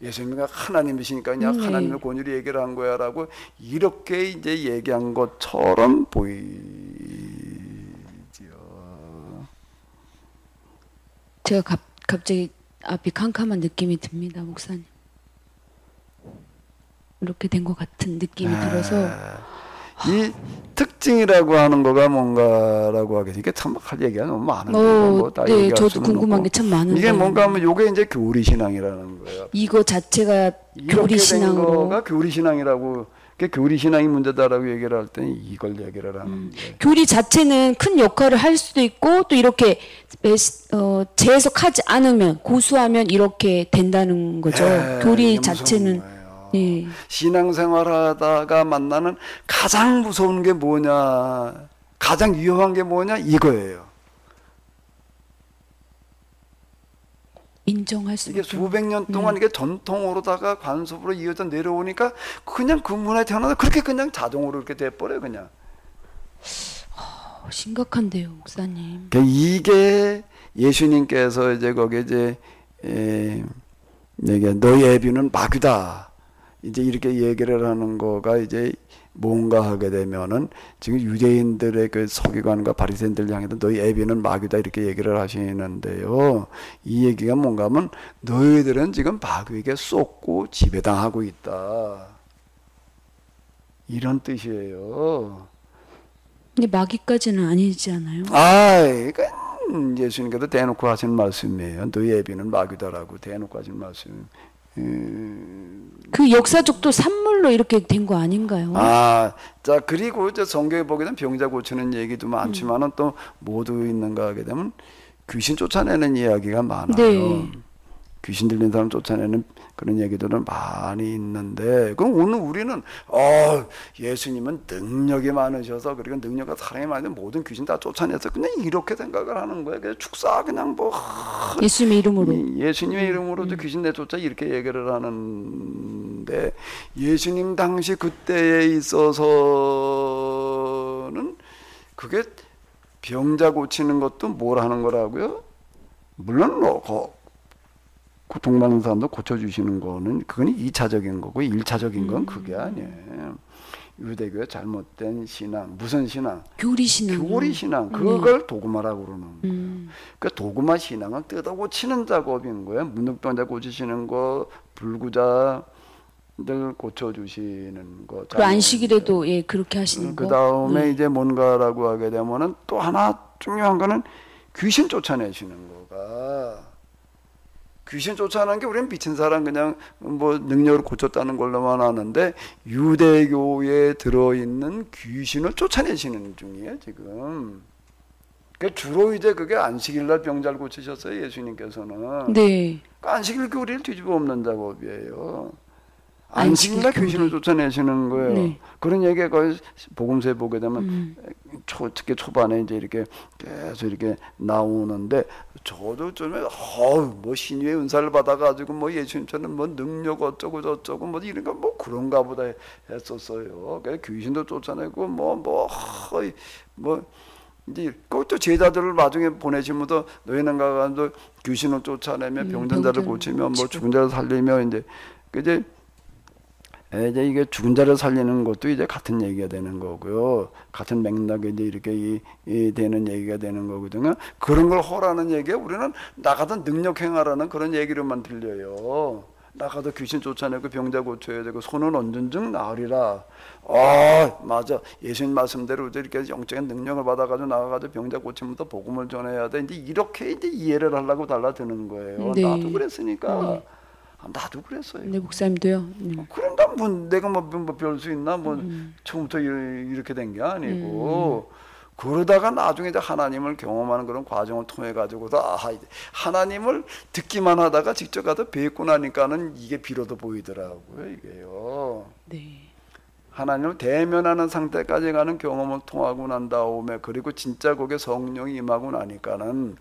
예수님이 하나님이시니까 그냥 하나님의 권위를 얘기를 한 거야라고 이렇게 이제 얘기한 것처럼 보이지요. 제가 갑자기 앞이 캄캄한 느낌이 듭니다, 목사님. 이렇게 된 것 같은 느낌이 들어서. 이 특징이라고 하는 거가 뭔가라고 하겠지. 이게 참 할 얘기가 너무 많은데 뭐다 네, 저도 궁금한 게 참 많은데. 이게 뭔가 하면 이게 이제 교리 신앙이라는 거예요. 이거 자체가 교리 신앙으로. 이렇게 된 거가 교리 신앙이라고. 교리 신앙이 문제다라고 얘기를 할 때는 이걸 얘기를 하는 거예요. 교리 자체는 큰 역할을 할 수도 있고 또 이렇게 재해석하지 않으면 고수하면 이렇게 된다는 거죠. 교리 자체는. 네. 신앙생활하다가 만나는 가장 무서운 게 뭐냐, 가장 위험한 게 뭐냐 이거예요. 인정할 수 이게 수백 년 동안 이게 전통으로다가 관습으로 이어져 내려오니까 그냥 그 문화에 태어나서 그렇게 그냥 자동으로 이렇게 돼버려요 그냥. 심각한데요, 목사님. 이게 예수님께서 이제 거기 이제 너희 애비는 마귀다. 이제 이렇게 얘기를 하는 거가 이제 뭔가 하게 되면은 지금 유대인들의 그 서기관과 바리새인들 향해서 너희 애비는 마귀다 이렇게 얘기를 하시는데요. 이 얘기가 뭔가 하면 너희들은 지금 마귀에게 쏟고 지배당하고 있다. 이런 뜻이에요. 근데 마귀까지는 아니지 않아요? 그러니까 예수님께서 대놓고 하신 말씀이에요. 너희 애비는 마귀다라고 대놓고 하신 말씀. 그 역사적도 산물로 이렇게 된 거 아닌가요? 자 그리고 이제 성경에 보게 되면 병자 고치는 얘기도 많지만은 또 모두 있는가 하게 되면 귀신 쫓아내는 이야기가 많아요. 네. 귀신 들린 사람 쫓아내는 그런 얘기들은 많이 있는데, 그럼 오늘 우리는 예수님은 능력이 많으셔서, 그리고 능력과 사랑이 많은데 모든 귀신 다 쫓아내서 그냥 이렇게 생각을 하는 거예요. 그냥 축사 그냥 뭐 예수님의 이름으로. 예수님의 이름으로도 귀신 내쫓아 이렇게 얘기를 하는데, 예수님 당시 그때에 있어서는 그게 병자 고치는 것도 뭘 하는 거라고요? 물론 뭐 고통받는 사람도 고쳐주시는 거는 그건 2차적인 거고 1차적인 건 그게 아니에요. 유대교의 잘못된 신앙, 무슨 신앙? 교리 신앙. 교리 신앙. 그걸 도구마라고 그러는 거예요. 그 도구마 신앙은 뜯어 고치는 작업인 거예요. 문득병자 고치시는 거, 불구자들 고쳐주시는 거. 그 안식일에도 예 그렇게 하시는 거. 그 다음에 이제 뭔가라고 하게 되면은 또 하나 중요한 거는 귀신 쫓아내시는 거가. 귀신 쫓아내는 게 우리는 미친 사람 그냥 뭐 능력으로 고쳤다는 걸로만 아는데 유대교에 들어있는 귀신을 쫓아내시는 중이에요 지금. 그러니까 주로 이제 그게 안식일날 병자를 고치셨어요 예수님께서는. 네. 그러니까 안식일 교리를 뒤집어 엎는 작업이에요. 안식일날 귀신을 쫓아내시는 거예요. 네. 그런 얘기가 거의 복음서에 보게 되면 특히 초반에 이제 이렇게 계속 이렇게 나오는데 저도 좀 뭐 신유의 은사를 받아가지고 뭐 예수님처럼 뭐 능력 어쩌고 저쩌고 뭐 이런 거 뭐 그런가 보다 했었어요. 귀신도 쫓아내고 뭐 이제 그것도 제자들을 나중에 보내시면서 너희는 가서 귀신을 쫓아내며 병든 자를 고치며 뭐 죽은 자를 살리며 이제 이제 이게 죽은 자를 살리는 것도 이제 같은 얘기가 되는 거고요. 같은 맥락에 이제 이렇게 되는 얘기가 되는 거거든요. 그런 걸 허라는 얘기에 우리는 나가서 능력 행하라는 그런 얘기로만 들려요. 나가서 귀신 쫓아내고 병자 고쳐야 되고 손은 언젠쯤 나으리라. 맞아. 예수님 말씀대로 이렇게 영적인 능력을 받아가지고 나가가지고 병자 고치면서 복음을 전해야 돼. 이제 이렇게 이제 이해를 하려고 달라드는 거예요. 네. 나도 그랬으니까. 나도 그랬어요. 네, 목사님도요. 그런가 뭐 내가 뭐 별 수 있나 뭐 처음부터 이렇게 된 게 아니고 그러다가 나중에 이제 하나님을 경험하는 그런 과정을 통해 가지고서 하나님을 듣기만 하다가 직접 가서 뵙고 나니까는 이게 비로소 보이더라고요 이게요. 네. 하나님을 대면하는 상태까지 가는 경험을 통하고 난 다음에 그리고 진짜 거기에 성령이 임하고 나니까는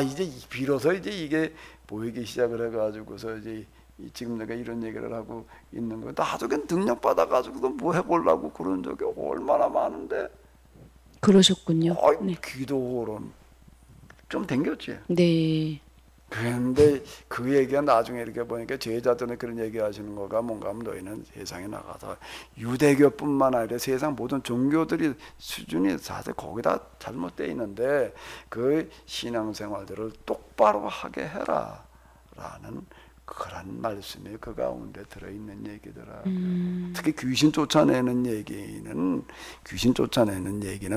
이제 비로소 이제 이게 보이기 시작을 해가지고서 이제 지금 내가 이런 얘기를 하고 있는 거예요. 나도 그냥 능력 받아가지고도 뭐 해보려고 그런 적이 얼마나 많은데. 그러셨군요. 네. 기도론 좀 댕겼지. 네. 그런데 그 얘기가 나중에 이렇게 보니까 제자들은 그런 얘기 하시는 거가 뭔가 하면 너희는 세상에 나가서 유대교뿐만 아니라 세상 모든 종교들이 수준이 사실 거기다 잘못되어 있는데 그 신앙생활들을 똑바로 하게 해라 라는 그런 말씀이 그 가운데 들어있는 얘기더라고요. 특히 귀신 쫓아내는 얘기는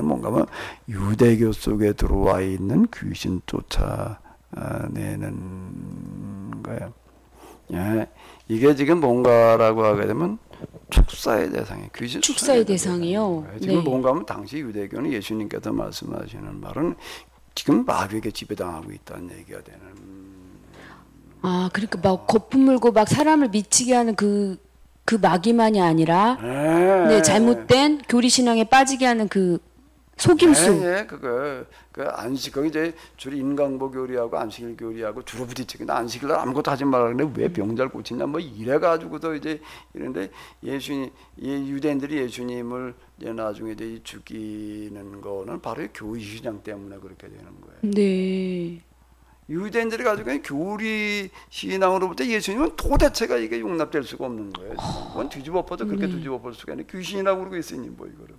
뭔가 하면 유대교 속에 들어와 있는 귀신 쫓아내는 거예요. 예, 이게 지금 뭔가라고 하게 되면 축사의 대상이에요. 귀신 축사의 대상이요. 지금 네. 뭔가 하면 당시 유대교는 예수님께서 말씀하시는 말은 지금 마귀에게 지배당하고 있다는 얘기가 되는. 그러니까 막 거품 물고 막 사람을 미치게 하는 그 마귀만이 아니라 네, 잘못된 교리 신앙에 빠지게 하는 그 속임수. 예, 그 안식 거기 이제 주로 인강보 교리하고 안식일 교리하고 주로 부딪히는데 안식일날 아무것도 하지 말라 그러는데 왜 병자를 고치냐 뭐 이래 가지고도 이제 이런데 유대인들이 예수님을 이제 나중에 이제 죽이는 거는 바로 교리 신앙 때문에 그렇게 되는 거예요. 네. 유대인들이 가지고 있는 교리 신앙으로부터 예수님은 도대체가 이게 용납될 수가 없는 거예요. 그건 뒤집어 엎어도 그렇게 뒤집어 볼 수가 있는 귀신이라고 그러고 있으니 뭐 이거를.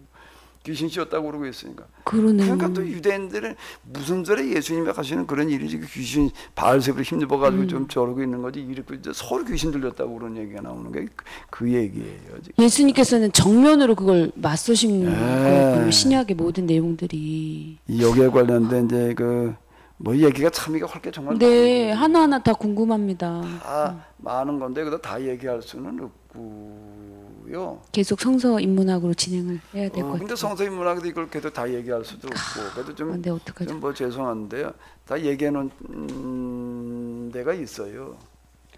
귀신 씌웠다고 그러고 있으니까. 그러네요. 그러니까 또 유대인들은 무슨 소리 예수님이 하시는 그런 일이지 귀신 바알세불에 힘입어 가지고 좀 저러고 있는 거지 이렇게 서로 귀신 들렸다고 그런 얘기가 나오는 게 그 얘기예요. 지금. 예수님께서는 정면으로 그걸 맞서신 네. 거예요. 신약의 모든 내용들이. 여기에 관련된 이제 그 뭐 얘기가 참 이게 헐게 정말 네, 하나하나 다 궁금합니다. 다 많은 건데 그거 다 얘기할 수는 없고요. 계속 성서 인문학으로 진행을 해야 될 것 같아요. 근데 성서인문학도 이걸 계속 다 얘기할 수도 없고 그래도 네, 어떡하죠? 좀 뭐 죄송한데요. 다 얘기해 놓은 데가 있어요.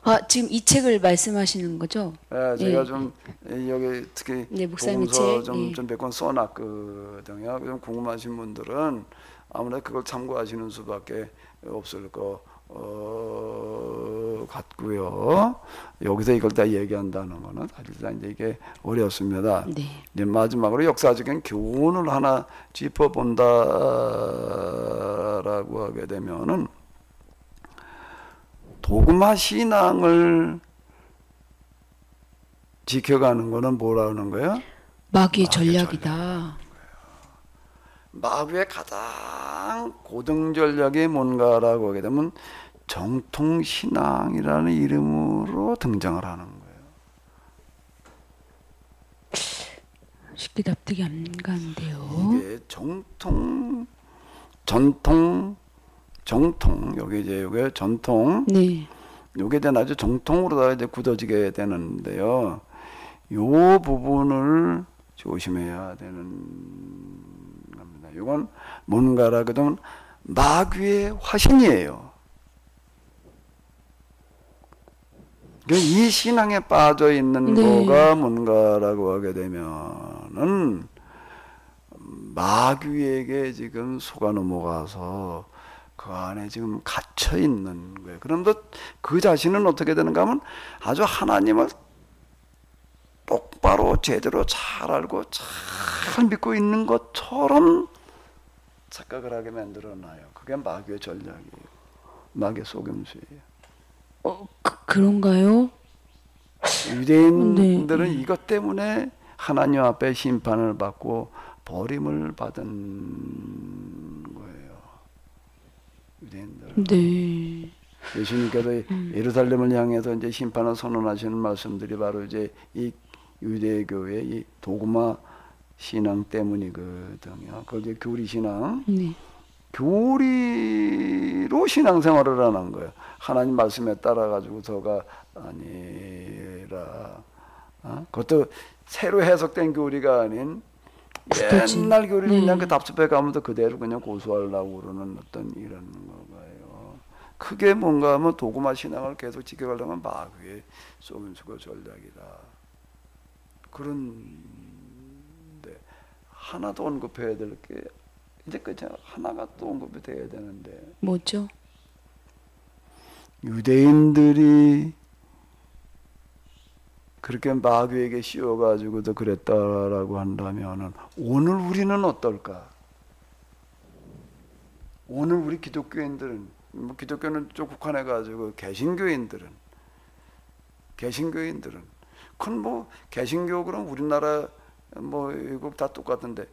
아, 지금 이 책을 말씀하시는 거죠? 예, 제가 예. 좀 여기 특히 네, 목사님의 복음서 책, 예. 몇 권 써놨거든요. 좀 궁금하신 분들은 아무래도 그걸 참고하시는 수밖에 없을 것 같고요. 여기서 이걸 다 얘기한다는 거는 사실상 이제 이게 어렵습니다. 네. 이제 마지막으로 역사적인 교훈을 하나 짚어본다라고 하게 되면은 도그마 신앙을 지켜가는 거는 뭐라는 거예요? 마귀의 전략이다. 마귀의 가장 고등 전략이 뭔가라고 하게 되면 정통신앙이라는 이름으로 등장을 하는 거예요. 쉽게 납득이 안 가는데요. 이게 정통 여기 이제 요게 전통 네. 요게 된 아주 정통으로다가 이제 굳어지게 되는데요. 요 부분을 조심해야 되는 겁니다. 이건 뭔가라 그러면 마귀의 화신이에요. 이 신앙에 빠져 있는 네. 거가 뭔가라고 하게 되면은 마귀에게 지금 속아 넘어가서 그 안에 지금 갇혀 있는 거예요. 그런데 그 자신은 어떻게 되는가 하면 아주 하나님을 똑바로 제대로 잘 알고 잘 믿고 있는 것처럼 착각을 하게 만들어놔요. 그게 마귀의 전략이에요. 마귀의 속임수예요. 그런가요? 유대인들은 네. 이것 때문에 하나님 앞에 심판을 받고 버림을 받은 거예요. 유대인들은. 네. 예수님께서 예루살렘을 향해서 이제 심판을 선언하시는 말씀들이 바로 이제 이 유대교의 이 도그마 신앙 때문이거든요. 그걸 이제 교리 신앙, 네. 교리로 신앙생활을 하는 거예요. 하나님 말씀에 따라 가지고서가 아니라, 그것도 새로 해석된 교리가 아닌 옛날 교리를 그냥 그 답습해 가면서 그대로 그냥 고수하려고 그러는 어떤 이런 거가요. 크게 뭔가 하면 도그마 신앙을 계속 지켜가려면 마귀의 속임수고 전략이다. 그런데 하나 더 언급해야 될 게 이제 하나가 또 언급이 돼야 되는데 뭐죠? 유대인들이 그렇게 마귀에게 씌워가지고도 그랬다라고 한다면은 오늘 우리는 어떨까? 오늘 우리 기독교인들은 뭐 기독교는 좀 국한해가지고 개신교인들은 그건 뭐 개신교 그럼 우리나라 뭐 외국 다 똑같은데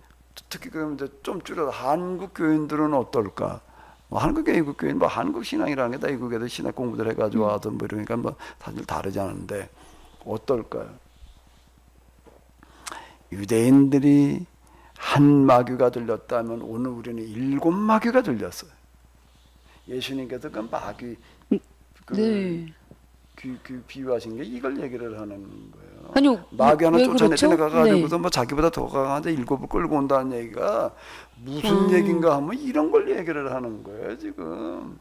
특히 그럼 이제 좀 줄여서 한국 교인들은 어떨까? 뭐 한국의 외국 교인 뭐 한국 신앙이라는 게 다 외국에도 신학 공부들 해가지고 하든 뭐 이러니까 뭐 사실 다르지 않은데 어떨까요? 유대인들이 한 마귀가 들렸다면 오늘 우리는 7 마귀가 들렸어요. 예수님께서 그 마귀 네. 그 비유하신 게 이걸 얘기를 하는 거예요. 아니요. 마귀 하나 쫓아내서 그렇죠? 가가지고서 네. 뭐 자기보다 더 강한데 7을 끌고 온다는 얘기가 무슨 얘기인가 하면 이런 걸 얘기를 하는 거예요 지금.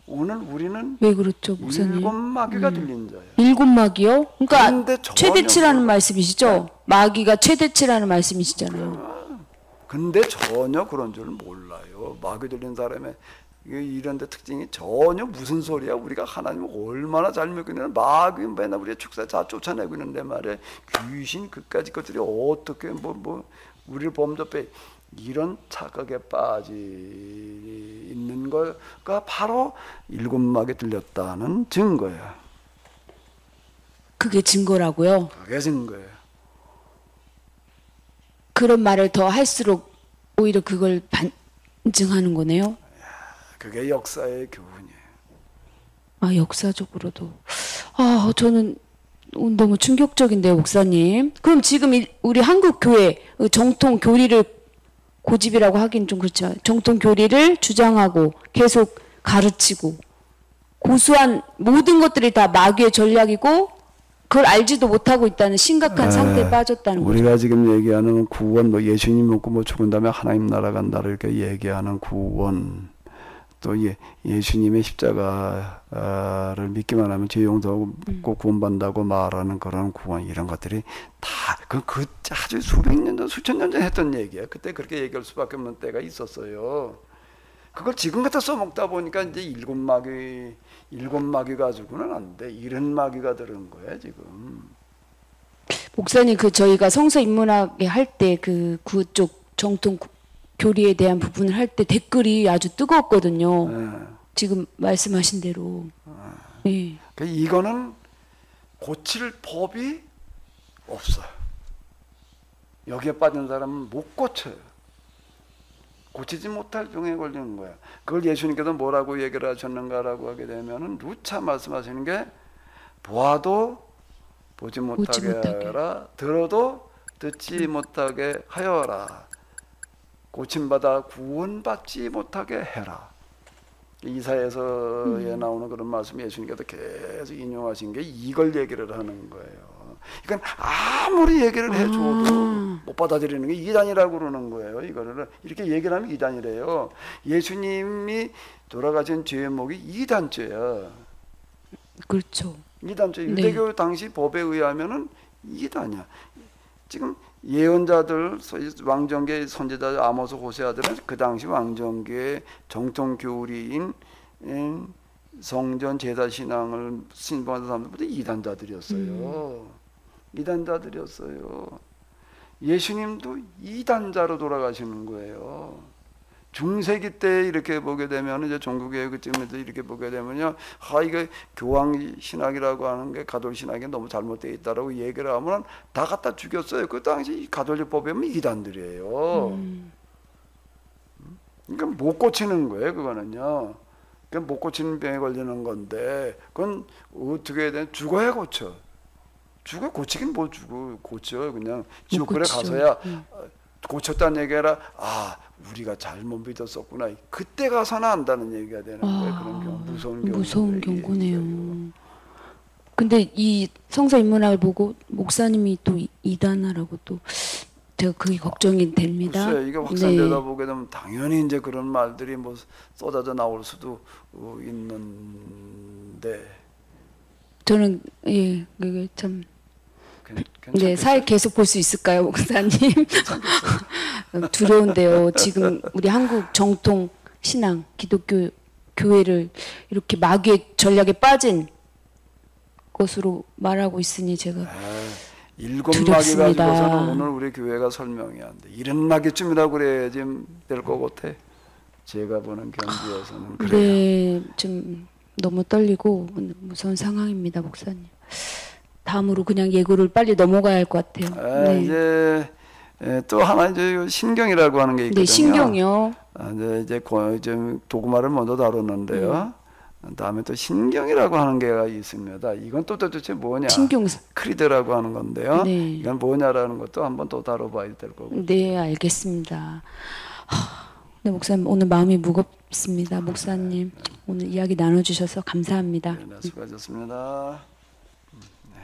오늘 우리는 왜 그렇죠, 목사님? 7 마귀가 들린 자예요. 7 마귀요? 그러니까 그런데 전혀 최대치라는 그런- 말씀이시죠? 마귀가 최대치라는 말씀이시잖아요. 근데 전혀 그런 줄 몰라요. 마귀 들린 사람의 이런 데 특징이 전혀 무슨 소리야. 우리가 하나님을 얼마나 잘 믿고 있는 마귀 맨날 우리의 축사 다 쫓아내고 있는데 말이야. 귀신 그까지 것들이 어떻게 뭐 우리를 범접해 이런 착각에 빠져 있는 거가 바로 7 마귀 들렸다는 증거야. 그게 증거라고요? 그게 증거예요. 그런 말을 더 할수록 오히려 그걸 반증하는 거네요. 그게 역사의 교훈이에요. 아, 역사적으로도. 아, 저는 너무 충격적인데요, 목사님. 그럼 지금 우리 한국 교회 정통 교리를 고집이라고 하긴 좀 그렇죠. 정통 교리를 주장하고 계속 가르치고 고수한 모든 것들이 다 마귀의 전략이고 그걸 알지도 못하고 있다는 심각한 상태에 빠졌다는 거죠. 우리가 지금 얘기하는 구원, 뭐 예수님 믿고 뭐 죽은 다음에 하나님 나라 간다를 이렇게 얘기하는 구원, 또 예수님의 십자가를 믿기만 하면 죄 용서하고 믿고 구원받는다고 말하는 그런 구원, 이런 것들이 다 그 아주 수백 년 전, 수천 년 전 했던 얘기예요. 그때 그렇게 얘기할 수밖에 없는 때가 있었어요. 그걸 지금 갖다 써먹다 보니까 이제 일곱 마귀 가지고는 안 돼. 이런 마귀가 들은 거야 지금. 목사님, 저희가 성서 인문학에 할 때 그쪽 정통 교리에 대한 부분을 할 때 댓글이 아주 뜨거웠거든요. 네. 지금 말씀하신 대로. 네. 그러니까 이거는 고칠 법이 없어요. 여기에 빠진 사람은 못 고쳐요. 고치지 못할 병에 걸리는 거야. 그걸 예수님께서 뭐라고 얘기를 하셨는가라고 하게 되면은 누차 말씀하시는 게 보아도 보지 못하게 하여라, 들어도 듣지 못하게 하여라, 고침받아 구원받지 못하게 해라. 이사야서에 나오는 그런 말씀 예수님께서 계속 인용하신 게 이걸 얘기를 하는 거예요. 그러니까 아무리 얘기를 해줘도 못 받아들이는 게 이단이라고 그러는 거예요. 이거를 이렇게 얘기를 하면 이단이래요. 예수님이 돌아가신 죄목이 이단죄야. 그렇죠. 이단죄. 유대교 당시 법에 의하면은 이단이야. 지금 예언자들, 왕정계 선지자 아모스 호세아들은 그 당시 왕정계의 정통 교리인 성전 제사 신앙을 신봉하는 사람들보다 이단자들이었어요. 이단자들이었어요. 예수님도 이단자로 돌아가시는 거예요. 중세기 때 이렇게 보게 되면 이제 종교개혁 그쯤에서 이렇게 보게 되면요, 이게 교황 신학이라고 하는 게 가톨릭 신학이 너무 잘못되어 있다라고 얘기를 하면 다 갖다 죽였어요. 그 당시 가톨릭 법에 보면 이단들이에요. 그러니까 못 고치는 거예요, 그거는요. 그러니까 못 고치는 병에 걸리는 건데, 그건 어떻게 해야 되나? 죽어야 고쳐. 죽어 고치긴 뭘 고쳐. 그냥 지옥불에 가서야 고쳤다는 얘기라, 우리가 잘못 믿었었구나. 그때 가서는 안다는 얘기가 되는 거예요. 그런 경우, 무서운 경고네요. 근데 이 성서 인문학을 보고 목사님이 또 이단하라고 또 제가 그게 걱정이 됩니다. 글쎄요, 이게 확산되다 보게 되면 당연히 이제 그런 말들이 뭐 쏟아져 나올 수도 있는데, 저는 그게 참. 네, 사회 계속 볼 수 있을까요, 목사님? 두려운데요. 지금 우리 한국 정통 신앙, 기독교 교회를 이렇게 마귀의 전략에 빠진 것으로 말하고 있으니 제가 일곱 두렵습니다. 마귀 가지고서는 오늘 우리 교회가 설명이 안 돼. 이런 마귀쯤이라고 그래야지 될 것 같아. 제가 보는 경지에서는 그래요. 네, 좀 너무 떨리고 무서운 상황입니다, 목사님. 다음으로 그냥 예고를 빨리 넘어가야 할 것 같아요. 네. 이제 또 하나 이제 신경이라고 하는 게 있거든요. 네, 신경이요. 이제 좀 도구마를 먼저 다뤘는데요. 다음에 또 신경이라고 하는 게가 있습니다. 이건 또 도대체 뭐냐? 신경. 크리드라고 하는 건데요. 네. 이건 뭐냐라는 것도 한번 또 다뤄봐야 될 거고. 네, 알겠습니다. 네, 목사님 오늘 마음이 무겁습니다. 목사님 오늘 이야기 나눠주셔서 감사합니다. 네, 수고하셨습니다. 네.